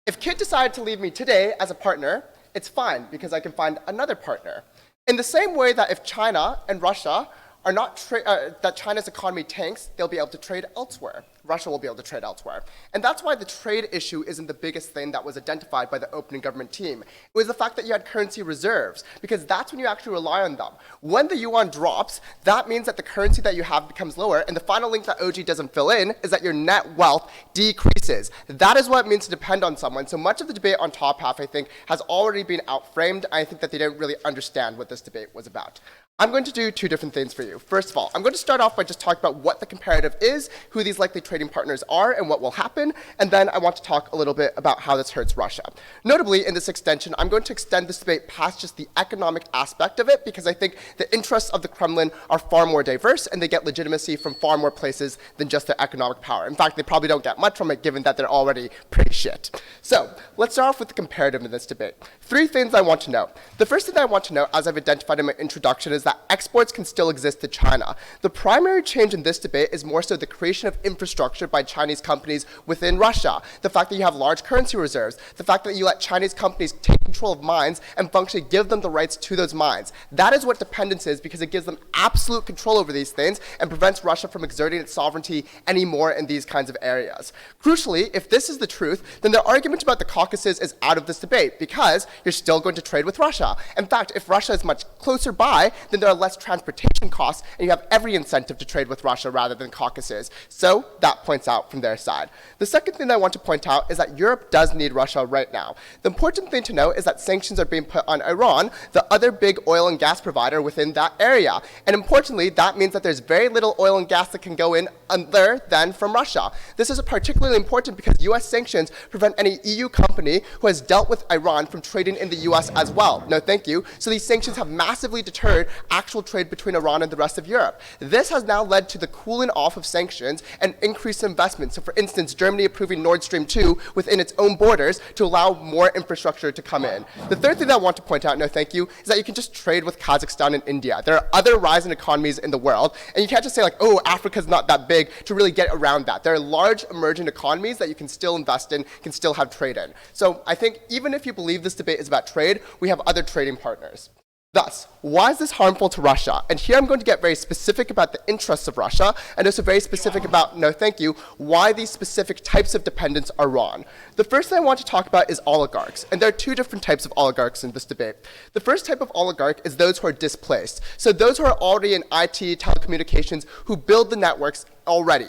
If Kit decided to leave me today as a partner, it's fine because I can find another partner. In the same way that if China and Russia are not that China's economy tanks, they'll be able to trade elsewhere. Russia will be able to trade elsewhere. And that's why the trade issue isn't the biggest thing that was identified by the opening government team. It was the fact that you had currency reserves, because that's when you actually rely on them. When the yuan drops, that means that the currency that you have becomes lower, and the final link that OG doesn't fill in is that your net wealth decreases. That is what it means to depend on someone. So much of the debate on top half, I think, has already been outframed. I think that they didn't really understand what this debate was about. I'm going to do two different things for you. First of all, I'm going to start off by just talking about what the comparative is, who these likely trading partners are, and what will happen, and then I want to talk a little bit about how this hurts Russia. Notably, in this extension, I'm going to extend this debate past just the economic aspect of it, because I think the interests of the Kremlin are far more diverse, and they get legitimacy from far more places than just their economic power. In fact, they probably don't get much from it, given that they're already pretty shit. So, let's start off with the comparative in this debate. Three things I want to note. The first thing I want to note, as I've identified in my introduction, is that exports can still exist to China. The primary change in this debate is more so the creation of infrastructure by Chinese companies within Russia. The fact that you have large currency reserves, the fact that you let Chinese companies take control of mines and functionally give them the rights to those mines. That is what dependence is, because it gives them absolute control over these things and prevents Russia from exerting its sovereignty anymore in these kinds of areas. Crucially, if this is the truth, then the argument about the Caucasus is out of this debate, because you're still going to trade with Russia. In fact, if Russia is much closer by, then there are less transportation costs, and you have every incentive to trade with Russia rather than Caucasus. So that points out from their side. The second thing I want to point out is that Europe does need Russia right now. The important thing to note is that sanctions are being put on Iran, the other big oil and gas provider within that area. And importantly, that means that there's very little oil and gas that can go in other than from Russia. This is particularly important because US sanctions prevent any EU company who has dealt with Iran from trading in the US as well. No, thank you. So these sanctions have massively deterred actual trade between Iran and the rest of Europe. This has now led to the cooling off of sanctions and increased investment. So for instance, Germany approving Nord Stream 2 within its own borders to allow more infrastructure to come in. The third thing that I want to point out, no thank you, is that you can just trade with Kazakhstan and India. There are other rising economies in the world, and you can't just say like, oh, Africa's not that big to really get around that. There are large emerging economies that you can still invest in, can still have trade in. So I think even if you believe this debate is about trade, we have other trading partners. Thus, why is this harmful to Russia? And here I'm going to get very specific about the interests of Russia, and also very specific about, no thank you, why these specific types of dependence are wrong. The first thing I want to talk about is oligarchs, and there are two different types of oligarchs in this debate. The first type of oligarch is those who are displaced. So those who are already in IT, telecommunications, who build the networks already.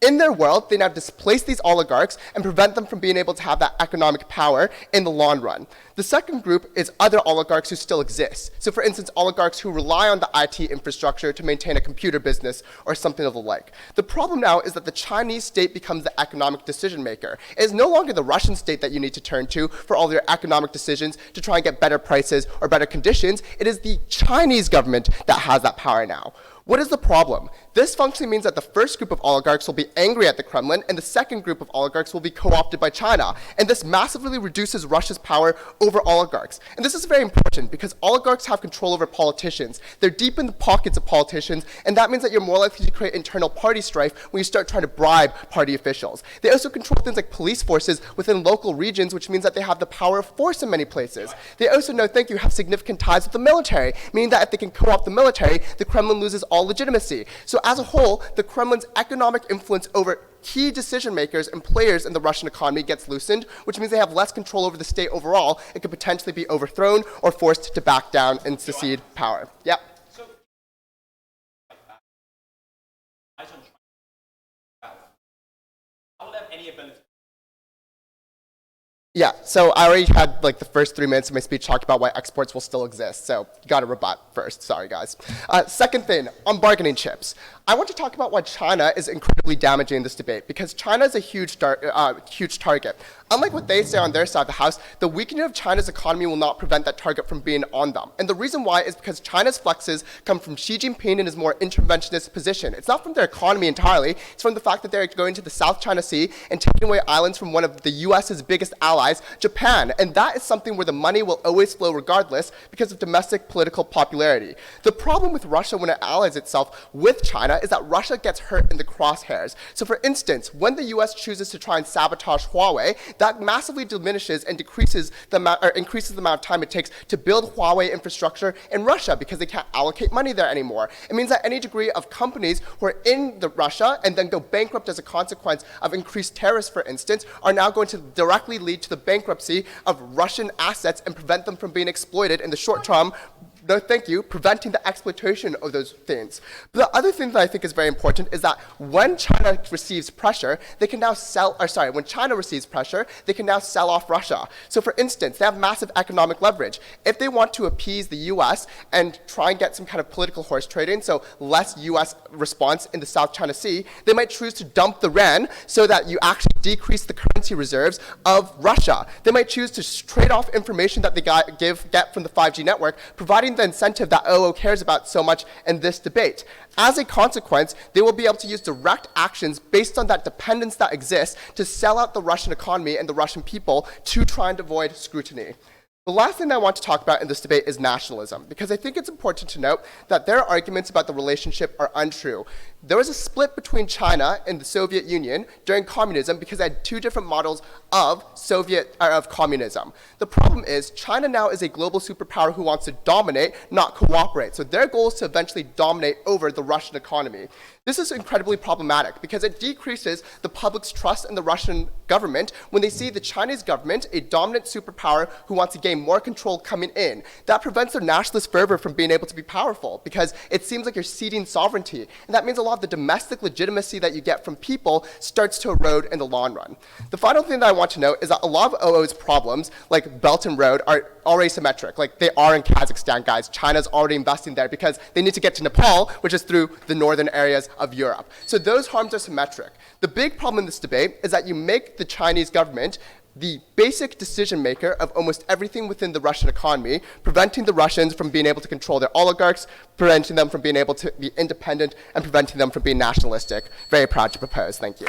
In their world, they now displace these oligarchs and prevent them from being able to have that economic power in the long run. The second group is other oligarchs who still exist. So for instance, oligarchs who rely on the IT infrastructure to maintain a computer business or something of the like. The problem now is that the Chinese state becomes the economic decision maker. It is no longer the Russian state that you need to turn to for all your economic decisions to try and get better prices or better conditions. It is the Chinese government that has that power now. What is the problem? This functionally means that the first group of oligarchs will be angry at the Kremlin, and the second group of oligarchs will be co-opted by China. And this massively reduces Russia's power over oligarchs. And this is very important because oligarchs have control over politicians. They're deep in the pockets of politicians, and that means that you're more likely to create internal party strife when you start trying to bribe party officials. They also control things like police forces within local regions, which means that they have the power of force in many places. They also, no thank you, have significant ties with the military, meaning that if they can co-opt the military, the Kremlin loses all legitimacy. So as a whole, the Kremlin's economic influence over key decision makers and players in the Russian economy gets loosened, which means they have less control over the state overall. It could potentially be overthrown or forced to back down and secede power. Yep. So, I don't have any ability. Yeah, so I already had like the first 3 minutes of my speech talked about why exports will still exist, so you gotta rebut first, sorry guys. Second thing, on bargaining chips. I want to talk about why China is incredibly damaging in this debate, because China is a huge target. Unlike what they say on their side of the house, the weakening of China's economy will not prevent that target from being on them. And the reason why is because China's flexes come from Xi Jinping in his more interventionist position. It's not from their economy entirely, it's from the fact that they're going to the South China Sea and taking away islands from one of the US's biggest allies, allies, Japan, and that is something where the money will always flow regardless because of domestic political popularity. The problem with Russia when it allies itself with China is that Russia gets hurt in the crosshairs. So for instance, when the US chooses to try and sabotage Huawei, that massively diminishes and increases the amount of time it takes to build Huawei infrastructure in Russia because they can't allocate money there anymore. It means that any degree of companies who are in Russia and then go bankrupt as a consequence of increased tariffs, for instance, are now going to directly lead to the bankruptcy of Russian assets and prevent them from being exploited in the short term. No, thank you, preventing the exploitation of those things. But the other thing that I think is very important is that when China receives pressure, they can now when China receives pressure, they can now sell off Russia. So for instance, they have massive economic leverage. If they want to appease the US and try and get some kind of political horse trading, so less US response in the South China Sea, they might choose to dump the yuan so that you actually decrease the currency reserves of Russia. They might choose to trade off information that they get from the 5G network, providing the incentive that OO cares about so much in this debate. As a consequence, they will be able to use direct actions based on that dependence that exists to sell out the Russian economy and the Russian people to try and avoid scrutiny. The last thing I want to talk about in this debate is nationalism, because I think it's important to note that their arguments about the relationship are untrue. There was a split between China and the Soviet Union during communism because they had two different models of communism. The problem is China now is a global superpower who wants to dominate, not cooperate. So their goal is to eventually dominate over the Russian economy. This is incredibly problematic because it decreases the public's trust in the Russian government when they see the Chinese government, a dominant superpower who wants to gain more control coming in. That prevents their nationalist fervor from being able to be powerful because it seems like you're ceding sovereignty. And that means a lot of the domestic legitimacy that you get from people starts to erode in the long run. The final thing that I want to note is that a lot of OO's problems, like Belt and Road, are already symmetric. Like they are in Kazakhstan, guys. China's already investing there because they need to get to Nepal, which is through the northern areas of Europe. So those harms are symmetric. The big problem in this debate is that you make the Chinese government the basic decision maker of almost everything within the Russian economy, preventing the Russians from being able to control their oligarchs, preventing them from being able to be independent, and preventing them from being nationalistic. Very proud to propose. Thank you.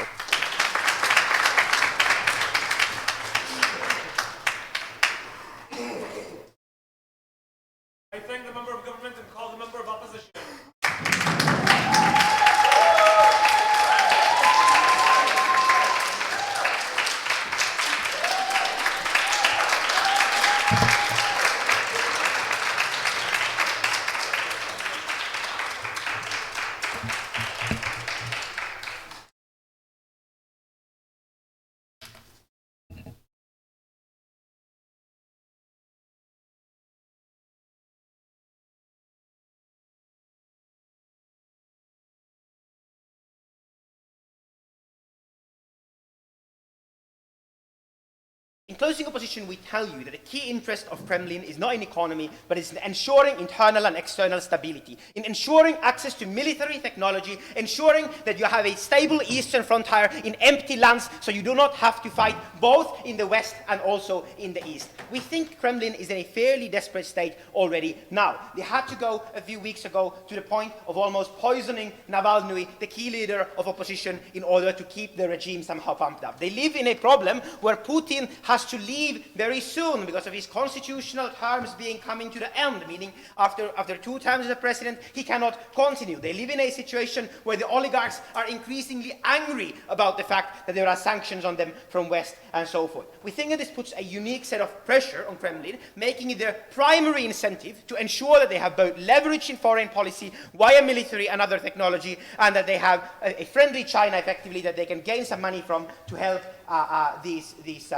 I thank the member of government and call the member of opposition. In closing opposition, we tell you that the key interest of Kremlin is not in economy, but is in ensuring internal and external stability, in ensuring access to military technology, ensuring that you have a stable eastern frontier in empty lands so you do not have to fight both in the west and also in the east. We think Kremlin is in a fairly desperate state already now. They had to go a few weeks ago to the point of almost poisoning Navalny, the key leader of opposition, in order to keep the regime somehow pumped up. They live in a problem where Putin has to leave very soon because of his constitutional terms coming to the end, meaning after 2 terms as a president, he cannot continue. They live in a situation where the oligarchs are increasingly angry about the fact that there are sanctions on them from West and so forth. We think that this puts a unique set of pressure on Kremlin, making it their primary incentive to ensure that they have both leverage in foreign policy via military and other technology, and that they have a friendly China, effectively, that they can gain some money from to help these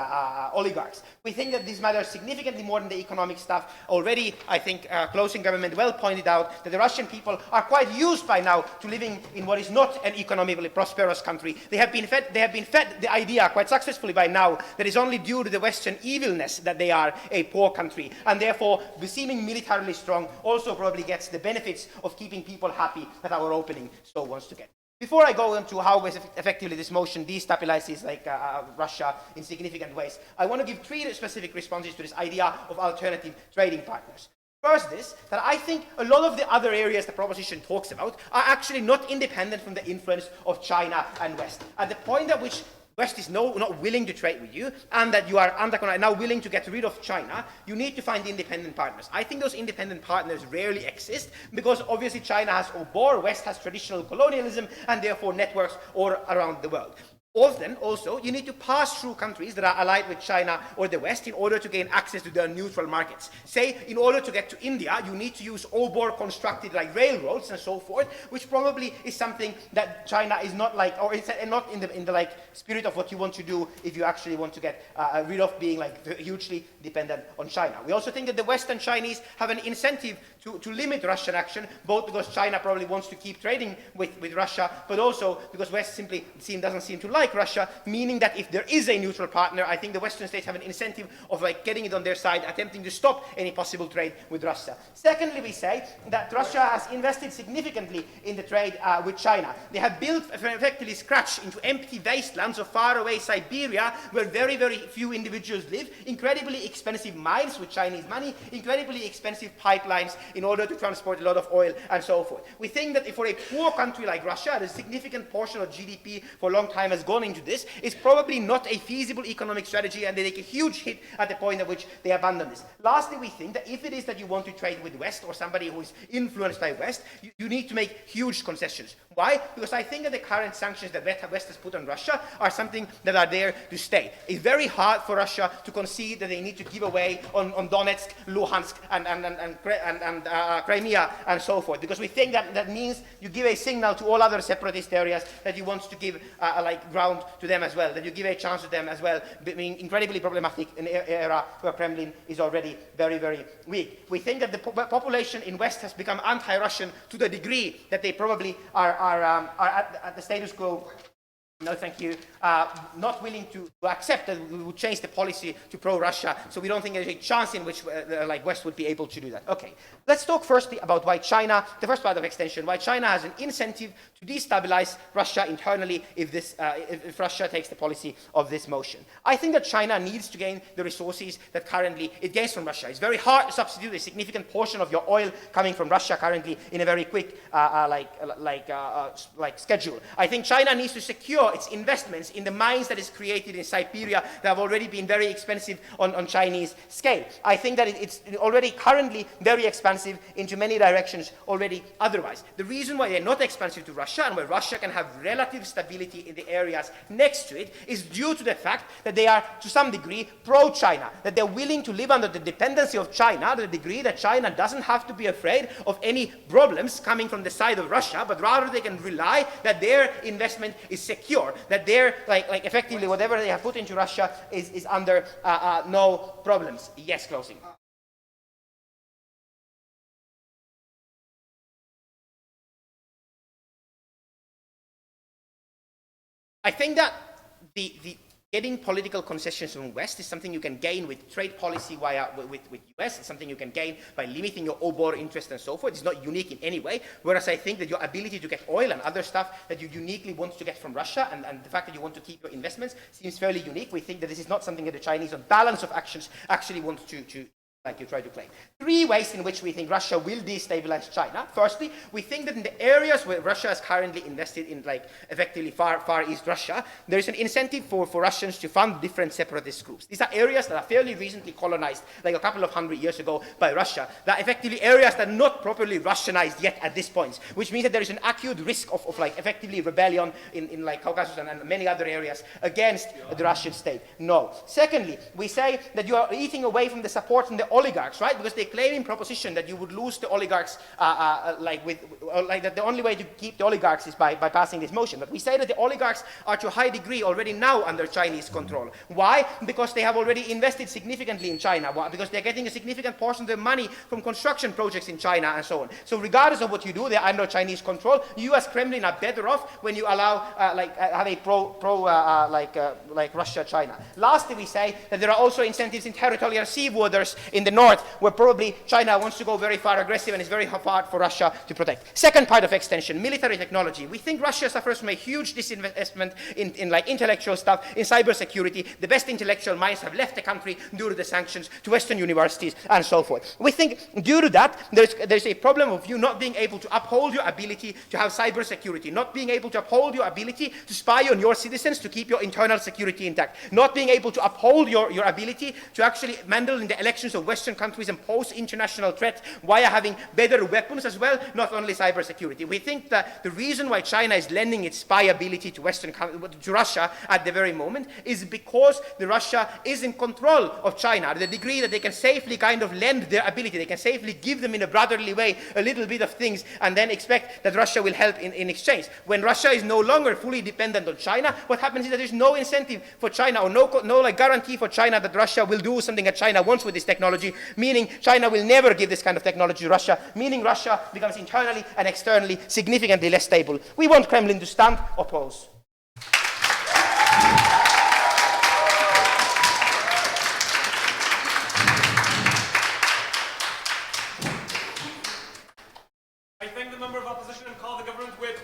oligarchs. We think that this matters significantly more than the economic stuff. Already, I think closing government well pointed out that the Russian people are quite used by now to living in what is not an economically prosperous country. They have been fed the idea quite successfully by now that it's only due to the Western evilness that they are a poor country, and therefore the seeming militarily strong also probably gets the benefits of keeping people happy that our opening so wants to get. Before I go into how effectively this motion destabilizes Russia in significant ways, I want to give 3 specific responses to this idea of alternative trading partners. First is that I think a lot of the other areas the proposition talks about are actually not independent from the influence of China and West. At the point at which West is not willing to trade with you, and that you are now willing to get rid of China, you need to find independent partners. I think those independent partners rarely exist because obviously China has war, West has traditional colonialism, and therefore networks all around the world. Often, also, you need to pass through countries that are allied with China or the West in order to gain access to their neutral markets. Say, in order to get to India, you need to use all-bore constructed like railroads and so forth, which probably is something that China is not like, or it's not in the like spirit of what you want to do if you actually want to get rid of being like hugely dependent on China. We also think that the Western Chinese have an incentive to limit Russian action, both because China probably wants to keep trading with Russia, but also because West simply doesn't seem to like Russia, meaning that if there is a neutral partner, I think the Western states have an incentive of like getting it on their side, attempting to stop any possible trade with Russia. Secondly, we say that Russia has invested significantly in the trade with China. They have built effectively scratch into empty wastelands of faraway Siberia where very, very few individuals live, incredibly expensive mines with Chinese money, incredibly expensive pipelines in order to transport a lot of oil and so forth. We think that for a poor country like Russia, a significant portion of GDP for a long time has gone into this, is probably not a feasible economic strategy, and they take a huge hit at the point at which they abandon this. Lastly, we think that if it is that you want to trade with West or somebody who is influenced by West, you need to make huge concessions. Why? Because I think that the current sanctions that West has put on Russia are something that are there to stay. It's very hard for Russia to concede that they need to give away on Donetsk, Luhansk, and Crimea, and so forth, because we think that means you give a signal to all other separatist areas that you want to give like ground to them as well, that you give a chance to them as well, being incredibly problematic in an era where Kremlin is already very, very weak. We think that the population in West has become anti-Russian to the degree that they probably are at the status quo. No, thank you. Not willing to accept that we would change the policy to pro-Russia, so we don't think there's a chance in which like West would be able to do that. Okay, let's talk firstly about why China, the first part of extension, why China has an incentive to destabilize Russia internally if Russia takes the policy of this motion. I think that China needs to gain the resources that currently it gains from Russia. It's very hard to substitute a significant portion of your oil coming from Russia currently in a very quick schedule. I think China needs to secure its investments in the mines that is created in Siberia that have already been very expensive on Chinese scale. I think that it's already currently very expensive into many directions already otherwise. The reason why they're not expensive to Russia and why Russia can have relative stability in the areas next to it is due to the fact that they are to some degree pro-China, that they're willing to live under the dependency of China to the degree that China doesn't have to be afraid of any problems coming from the side of Russia, but rather they can rely that their investment is secure, that they're like effectively whatever they have put into Russia is under no problems. Yes, closing. I think that the getting political concessions from West is something you can gain with trade policy with US. It's something you can gain by limiting your obor interest and so forth. It's not unique in any way. Whereas I think that your ability to get oil and other stuff that you uniquely want to get from Russia and the fact that you want to keep your investments seems fairly unique. We think that this is not something that the Chinese on balance of actions actually want to like you try to claim. 3 ways in which we think Russia will destabilize China. Firstly, we think that in the areas where Russia is currently invested in, like effectively far east Russia, there is an incentive for Russians to fund different separatist groups. These are areas that are fairly recently colonized, like a couple of 100 years ago by Russia. That are effectively areas that are not properly Russianized yet at this point, which means that there is an acute risk of like effectively rebellion in like Caucasus and many other areas against the Russian state. No. Secondly, we say that you are eating away from the support from the oligarchs, right? Because they claim in proposition that you would lose the oligarchs, that the only way to keep the oligarchs is by passing this motion. But we say that the oligarchs are to a high degree already now under Chinese control. Why? Because they have already invested significantly in China. Why? Because they're getting a significant portion of their money from construction projects in China and so on. So regardless of what you do, they're under Chinese control. You as Kremlin are better off when you allow have a Russia-China. Lastly, we say that there are also incentives in territorial sea borders in the north, where probably China wants to go very far aggressive and is very hard for Russia to protect. Second part of extension, military technology. We think Russia suffers from a huge disinvestment in like intellectual stuff, in cybersecurity. The best intellectual minds have left the country due to the sanctions to Western universities and so forth. We think due to that, there's a problem of you not being able to uphold your ability to have cybersecurity, not being able to uphold your ability to spy on your citizens to keep your internal security intact, not being able to uphold your ability to actually meddle in the elections of Western countries and pose international threats via having better weapons as well, not only cybersecurity. We think that the reason why China is lending its spy ability to Russia at the very moment is because Russia is in control of China to the degree that they can safely kind of lend their ability. They can safely give them in a brotherly way a little bit of things and then expect that Russia will help in exchange. When Russia is no longer fully dependent on China, what happens is that there's no incentive for China or no like guarantee for China that Russia will do something that China wants with this technology, meaning China will never give this kind of technology to Russia, meaning Russia becomes internally and externally significantly less stable. We want Kremlin to stand or pause. I thank the member of opposition and call the government with.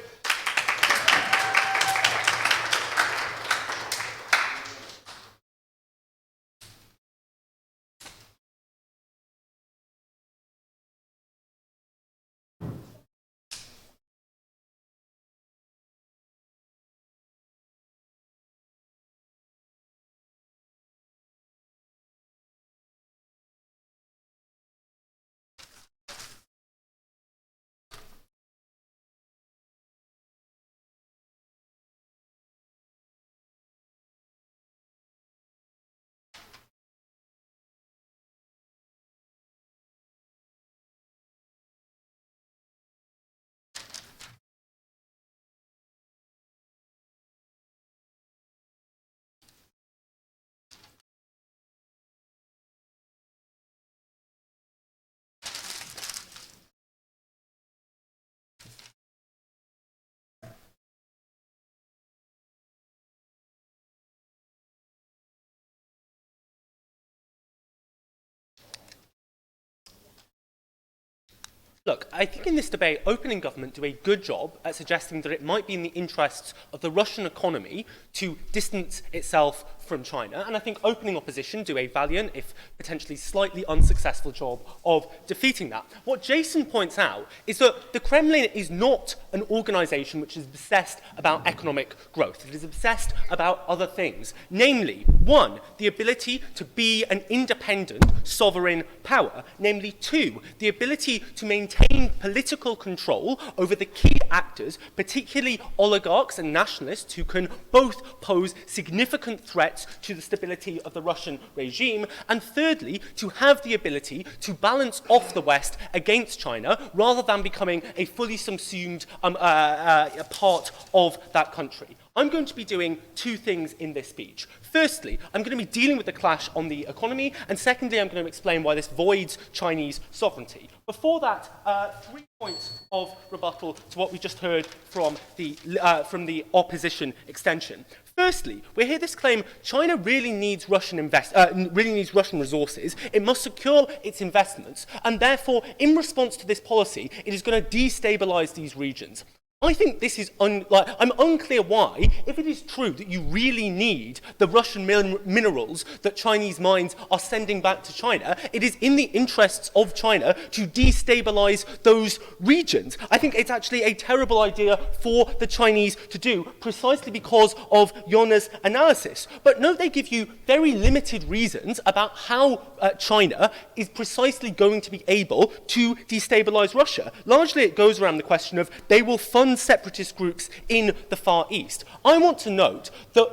Look, I think in this debate, opening government do a good job at suggesting that it might be in the interests of the Russian economy to distance itself from China, and I think opening opposition do a valiant, if potentially slightly unsuccessful job of defeating that. What Jason points out is that the Kremlin is not an organisation which is obsessed about economic growth. It is obsessed about other things, namely, one, the ability to be an independent sovereign power, namely, two, the ability to maintain political control over the key actors, particularly oligarchs and nationalists who can both pose significant threats to the stability of the Russian regime, and thirdly, to have the ability to balance off the West against China rather than becoming a fully subsumed part of that country. I'm going to be doing two things in this speech. Firstly, I'm going to be dealing with the clash on the economy, and secondly, I'm going to explain why this voids Chinese sovereignty. Before that, 3 points of rebuttal to what we just heard from the opposition extension. Firstly, we hear this claim: China really needs Russian resources. It must secure its investments, and therefore, in response to this policy, it is going to destabilize these regions. I think this is, I'm unclear why, if it is true that you really need the Russian minerals that Chinese mines are sending back to China, it is in the interests of China to destabilize those regions. I think it's actually a terrible idea for the Chinese to do, precisely because of Yuan's analysis. But no, they give you very limited reasons about how China is precisely going to be able to destabilize Russia. Largely it goes around the question of they will fund separatist groups in the Far East. I want to note that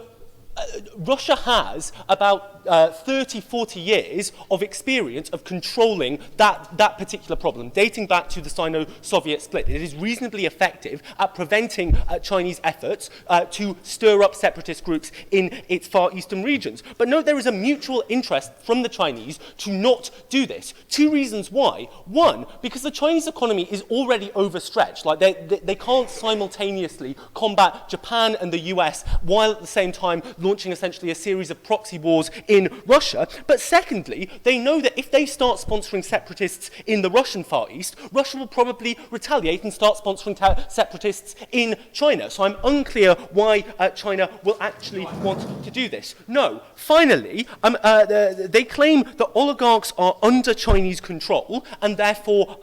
Russia has about 30, 40 years of experience of controlling that particular problem, dating back to the Sino-Soviet split. It is reasonably effective at preventing Chinese efforts to stir up separatist groups in its Far Eastern regions. But no, there is a mutual interest from the Chinese to not do this. Two reasons why. One, because the Chinese economy is already overstretched. Like they can't simultaneously combat Japan and the US while at the same time launching essentially a series of proxy wars in Russia. But secondly, they know that if they start sponsoring separatists in the Russian Far East, Russia will probably retaliate and start sponsoring separatists in China. So I'm unclear why China will actually want to do this. No. Finally, they claim that oligarchs are under Chinese control and therefore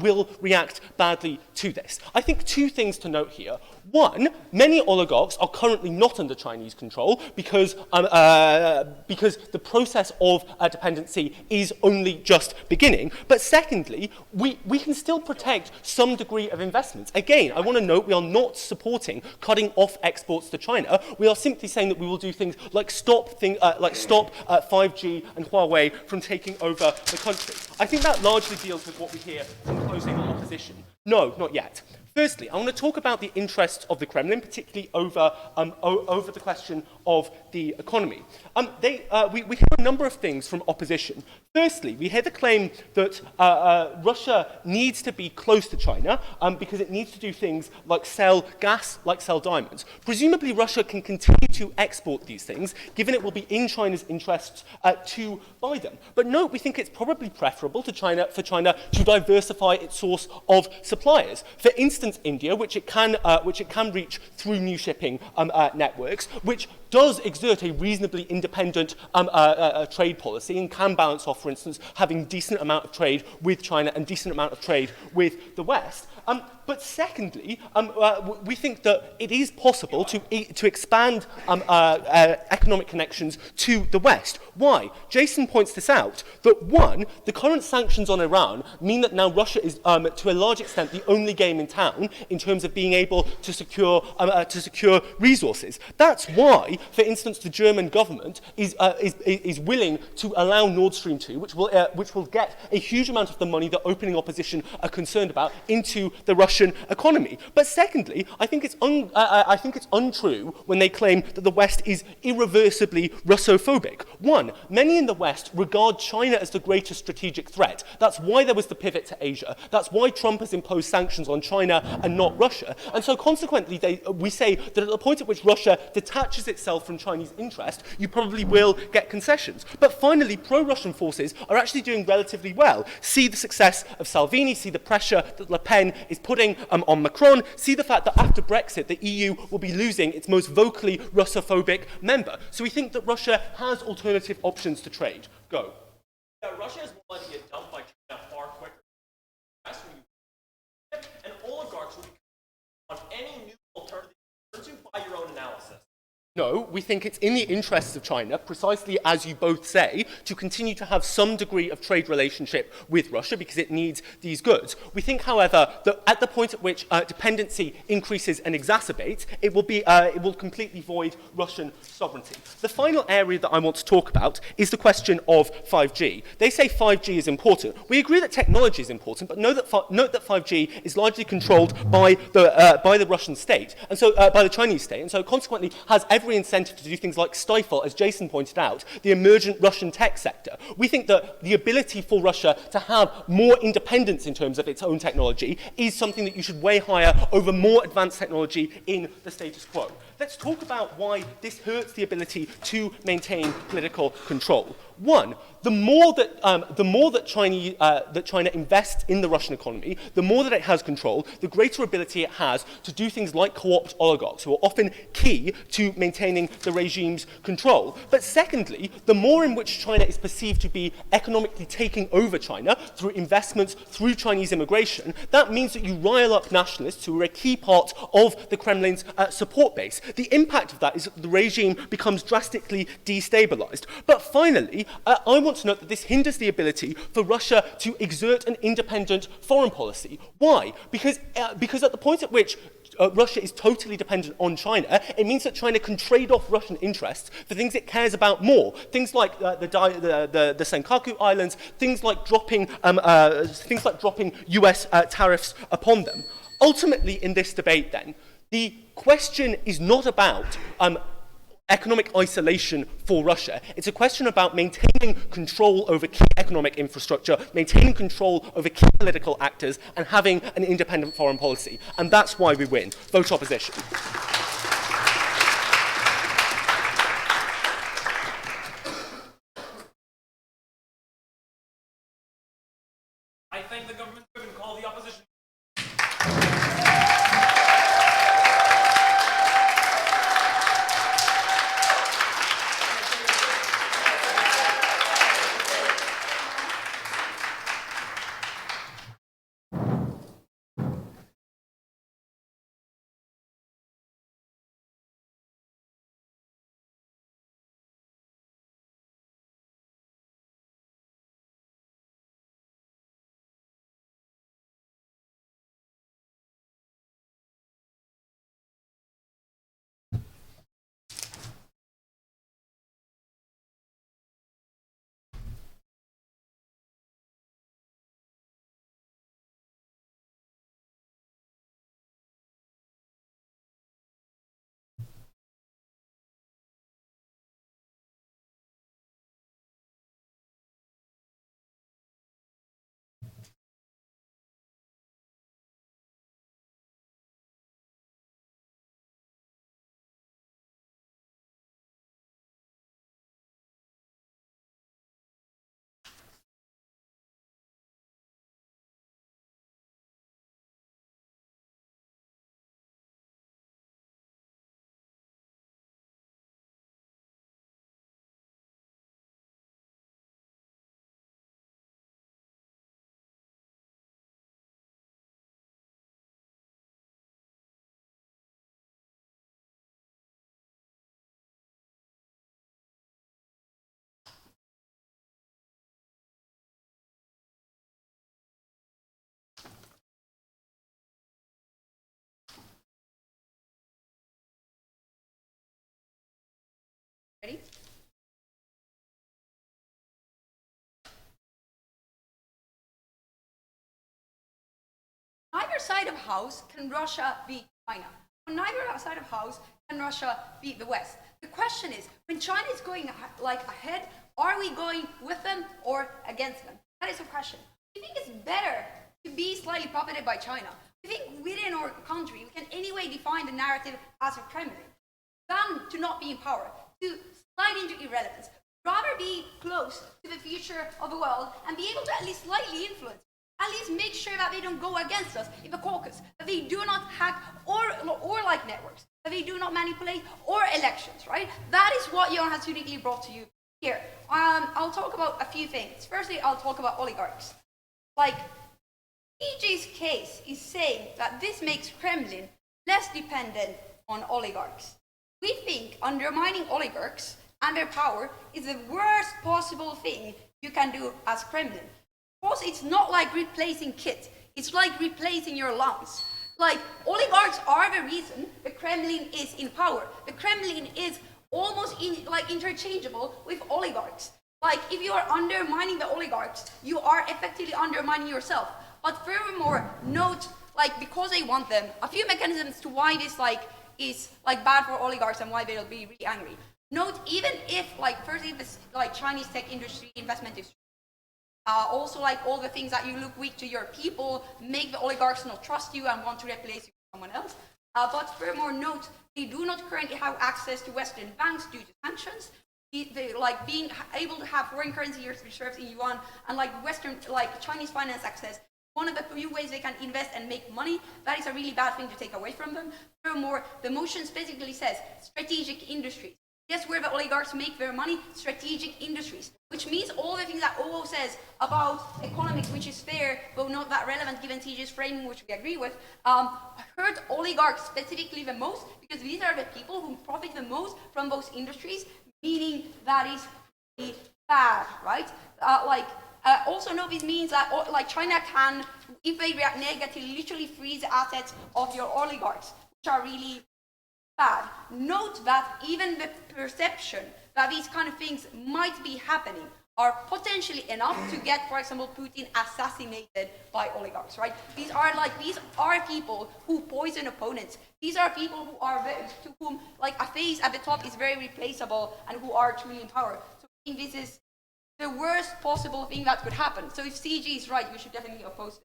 will react badly to this. I think two things to note here. One, many oligarchs are currently not under Chinese control because the process of dependency is only just beginning. But secondly, we can still protect some degree of investments. Again, I want to note we are not supporting cutting off exports to China. We are simply saying that we will do things like stop 5G and Huawei from taking over the country. I think that largely deals with what we hear from closing opposition. No, not yet. Firstly, I want to talk about the interests of the Kremlin, particularly over the question of the economy. We hear a number of things from opposition. Firstly, we hear the claim that Russia needs to be close to China because it needs to do things like sell gas, like sell diamonds. Presumably, Russia can continue to export these things, given it will be in China's interests to buy them. But no, we think it's probably preferable for China to diversify its source of suppliers. For instance, India, which it can reach through new shipping networks, which does exert a reasonably independent trade policy and can balance off, for instance, having decent amount of trade with China and decent amount of trade with the West. But secondly, we think that it is possible to expand economic connections to the West. Why? Jason points this out, that one, the current sanctions on Iran mean that now Russia is, to a large extent, the only game in town in terms of being able to secure resources. That's why, for instance, the German government is willing to allow Nord Stream 2, which will get a huge amount of the money that opening opposition are concerned about, into the Russian economy. But secondly, I think it's untrue when they claim that the West is irreversibly Russophobic. One, many in the West regard China as the greatest strategic threat. That's why there was the pivot to Asia. That's why Trump has imposed sanctions on China and not Russia. And so consequently, we say that at the point at which Russia detaches itself from Chinese interest, you probably will get concessions. But finally, pro-Russian forces are actually doing relatively well. See the success of Salvini, see the pressure that Le Pen is putting on Macron, see the fact that after Brexit, the EU will be losing its most vocally Russophobic member. So we think that Russia has alternative options to trade. Go. Yeah, Russia is more likely to get dumped by China far quicker. And oligarchs will be on any new alternative by your own analysis. No, we think it's in the interests of China, precisely as you both say, to continue to have some degree of trade relationship with Russia because it needs these goods. We think, however, that at the point at which dependency increases and exacerbates, it will completely void Russian sovereignty. The final area that I want to talk about is the question of 5G. They say 5G is important. We agree that technology is important, but note that 5G is largely controlled by the Russian state, and so by the Chinese state, and so consequently has every incentive to do things like stifle, as Jason pointed out, the emergent Russian tech sector. We think that the ability for Russia to have more independence in terms of its own technology is something that you should weigh higher over more advanced technology in the status quo. Let's talk about why this hurts the ability to maintain political control. One, the more that China invests in the Russian economy, the more that it has control, the greater ability it has to do things like co-opt oligarchs, who are often key to maintaining the regime's control. But secondly, the more in which China is perceived to be economically taking over China through investments, through Chinese immigration, that means that you rile up nationalists who are a key part of the Kremlin's support base. The impact of that is that the regime becomes drastically destabilized. But finally, I want to note that this hinders the ability for Russia to exert an independent foreign policy. Why? Because at the point at which Russia is totally dependent on China, it means that China can trade off Russian interests for things it cares about more. Things like the Senkaku Islands, things like dropping US tariffs upon them. Ultimately, in this debate, then, the question is not about economic isolation for Russia. It's a question about maintaining control over key economic infrastructure, maintaining control over key political actors, and having an independent foreign policy. And that's why we win. Vote opposition. I thank the government and call the opposition. Ready? Neither side of house can Russia beat China. On neither side of house can Russia beat the West. The question is, when China is going ahead, are we going with them or against them? That is the question. We think it's better to be slightly puppeted by China. We think within our country we can anyway define the narrative as a Kremlin, than to not be in power, to slide into irrelevance. Rather be close to the future of the world and be able to at least slightly influence, at least make sure that they don't go against us in the caucus, that they do not hack or like networks, that they do not manipulate or elections, right? That is what Yuan has uniquely brought to you here. I'll talk about a few things. Firstly, I'll talk about oligarchs. Like, EG's case is saying that this makes Kremlin less dependent on oligarchs. We think undermining oligarchs and their power is the worst possible thing you can do as Kremlin. Of course, it's not like replacing kit. It's like replacing your lungs. Like, oligarchs are the reason the Kremlin is in power. The Kremlin is almost interchangeable with oligarchs. Like, if you are undermining the oligarchs, you are effectively undermining yourself. But furthermore, note, because they want them, a few mechanisms to why this is bad for oligarchs and why they'll be really angry. Note, even if firstly this Chinese tech industry investment is also all the things that you look weak to your people make the oligarchs not trust you and want to replace you with someone else. But furthermore, note, they do not currently have access to Western banks due to sanctions. Being able to have foreign currency reserves in Yuan and Western Chinese finance access, one of the few ways they can invest and make money, that is a really bad thing to take away from them. Furthermore, the motion specifically says strategic industries. Guess where the oligarchs make their money? Strategic industries, which means all the things that OO says about economics, which is fair, but not that relevant given TG's framing, which we agree with, hurt oligarchs specifically the most, because these are the people who profit the most from those industries, meaning that is really bad, right? Also know this means that China can, if they react negatively, literally freeze the assets of your oligarchs, which are really bad. Note that even the perception that these kind of things might be happening are potentially enough to get, for example, Putin assassinated by oligarchs, right? These are people who poison opponents. These are people who are to whom a face at the top is very replaceable and who are truly in power. So I think this is the worst possible thing that could happen. So if CG is right, we should definitely oppose it.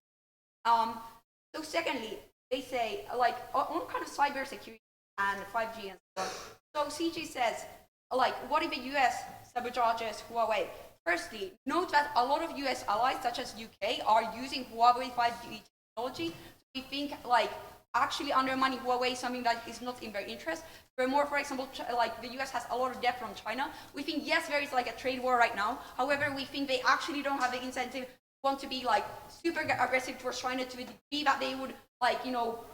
So secondly, they say on kind of cybersecurity and 5G and so on. So CG says what if the US sabotages Huawei? Firstly, note that a lot of US allies, such as UK, are using Huawei 5G technology. We think like actually undermining Huawei is something that is not in their interest. Furthermore, for example, like the US has a lot of debt from China. We think, yes, there is like a trade war right now. However, we think they actually don't have the incentive want to be like super aggressive towards China to the degree that they would like, you know,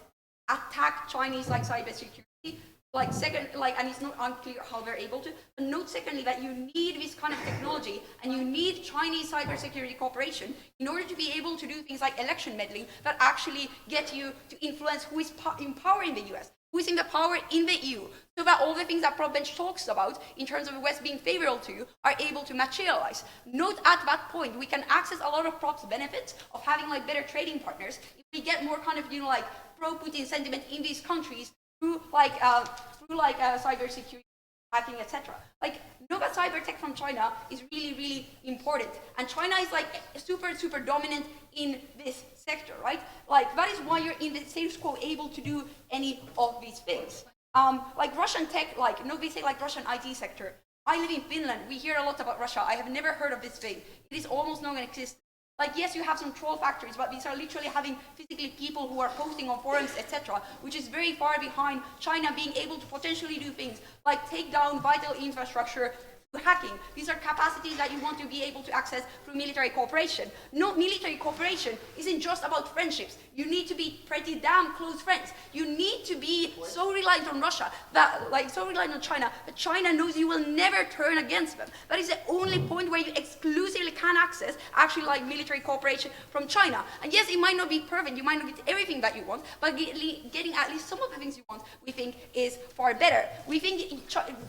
attack Chinese like cybersecurity. Like second, like, and it's not unclear how they're able to. But note secondly that you need this kind of technology and you need Chinese cybersecurity cooperation in order to be able to do things like election meddling that actually get you to influence who is empowering the US, who is in the power in the EU, so that all the things that Prop Bench talks about in terms of the West being favorable to you are able to materialize. Note at that point, we can access a lot of Prop's benefits of having like better trading partners if we get more kind of, you know, like pro-Putin sentiment in these countries through cybersecurity, hacking, etc. Like, know that cyber tech from China is really, really important, and China is like super dominant in this sector, right? Like that is why you're in the status quo able to do any of these things. Like Russian tech, like they say like Russian IT sector. I live in Finland. We hear a lot about Russia. I have never heard of this thing. It is almost non-existent. Like, yes, you have some troll factories, but these are literally having physically people who are posting on forums, etc., which is very far behind China being able to potentially do things like take down vital infrastructure through hacking. These are capacities that you want to be able to access through military cooperation. No, military cooperation isn't just about friendships. You need to be pretty damn close friends. You need to be so reliant on Russia, that, like, so reliant on China, that China knows you will never turn against them. That is the only point where you exclusively can access actually like military cooperation from China. And yes, it might not be perfect, you might not get everything that you want, but getting at least some of the things you want, we think is far better. We think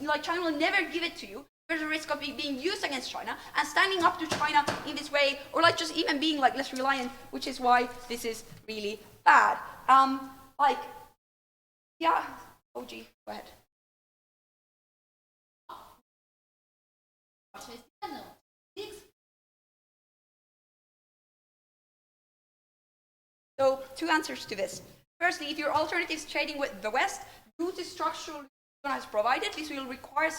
like China will never give it to you. There's a risk of it being used against China, and standing up to China in this way, or like just even being like less reliant, which is why this is really bad. Yeah, OG, go ahead. So, two answers to this. Firstly, if your alternative is trading with the West, due to structural has provided, this will require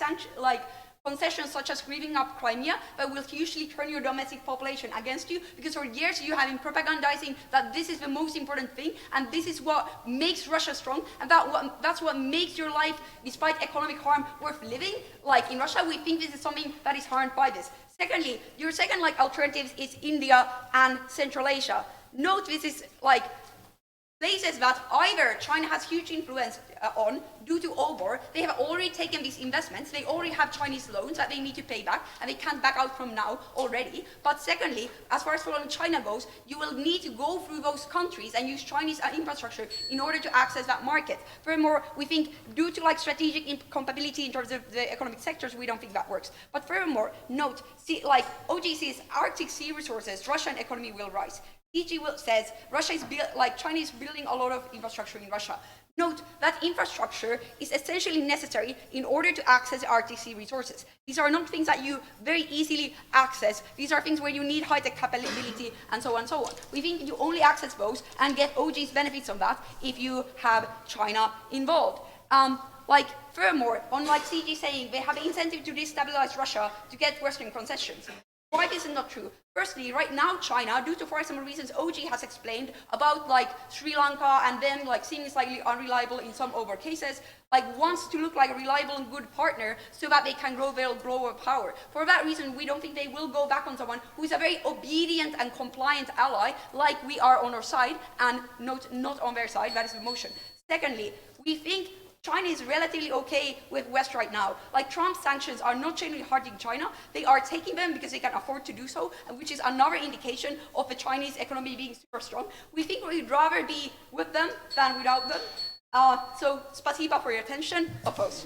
concessions such as giving up Crimea, but will usually turn your domestic population against you, because for years you have been propagandizing that this is the most important thing, and this is what makes Russia strong, and that's what makes your life, despite economic harm, worth living. Like in Russia, we think this is something that is harmed by this. Secondly, your second alternative is India and Central Asia. Note this is like places that either China has huge influence on due to OBOR. They have already taken these investments. They already have Chinese loans that they need to pay back, and they can't back out from now already. But secondly, as far as foreign China goes, you will need to go through those countries and use Chinese infrastructure in order to access that market. Furthermore, we think due to strategic incompatibility in terms of the economic sectors, we don't think that works. But furthermore, note, OGC's Arctic Sea resources, Russian economy will rise. DG says China is building a lot of infrastructure in Russia. Note that infrastructure is essentially necessary in order to access Arctic Sea resources. These are not things that you very easily access. These are things where you need high-tech capability and so on and so on. We think you only access those and get OG's benefits on that if you have China involved. Furthermore, on CG saying they have an incentive to destabilize Russia to get Western concessions. Why this is not true? Firstly, right now China, due to for example reasons OG has explained about Sri Lanka and then seeming slightly unreliable in some over cases, wants to look like a reliable and good partner so that they can grow their global power. For that reason, we don't think they will go back on someone who is a very obedient and compliant ally like we are on our side, and not on their side. That is the motion. Secondly, we think China is relatively okay with West right now. Trump's sanctions are not generally hurting China. They are taking them because they can afford to do so, which is another indication of the Chinese economy being super strong. We think we'd rather be with them than without them. So, spasiba for your attention. Oppose.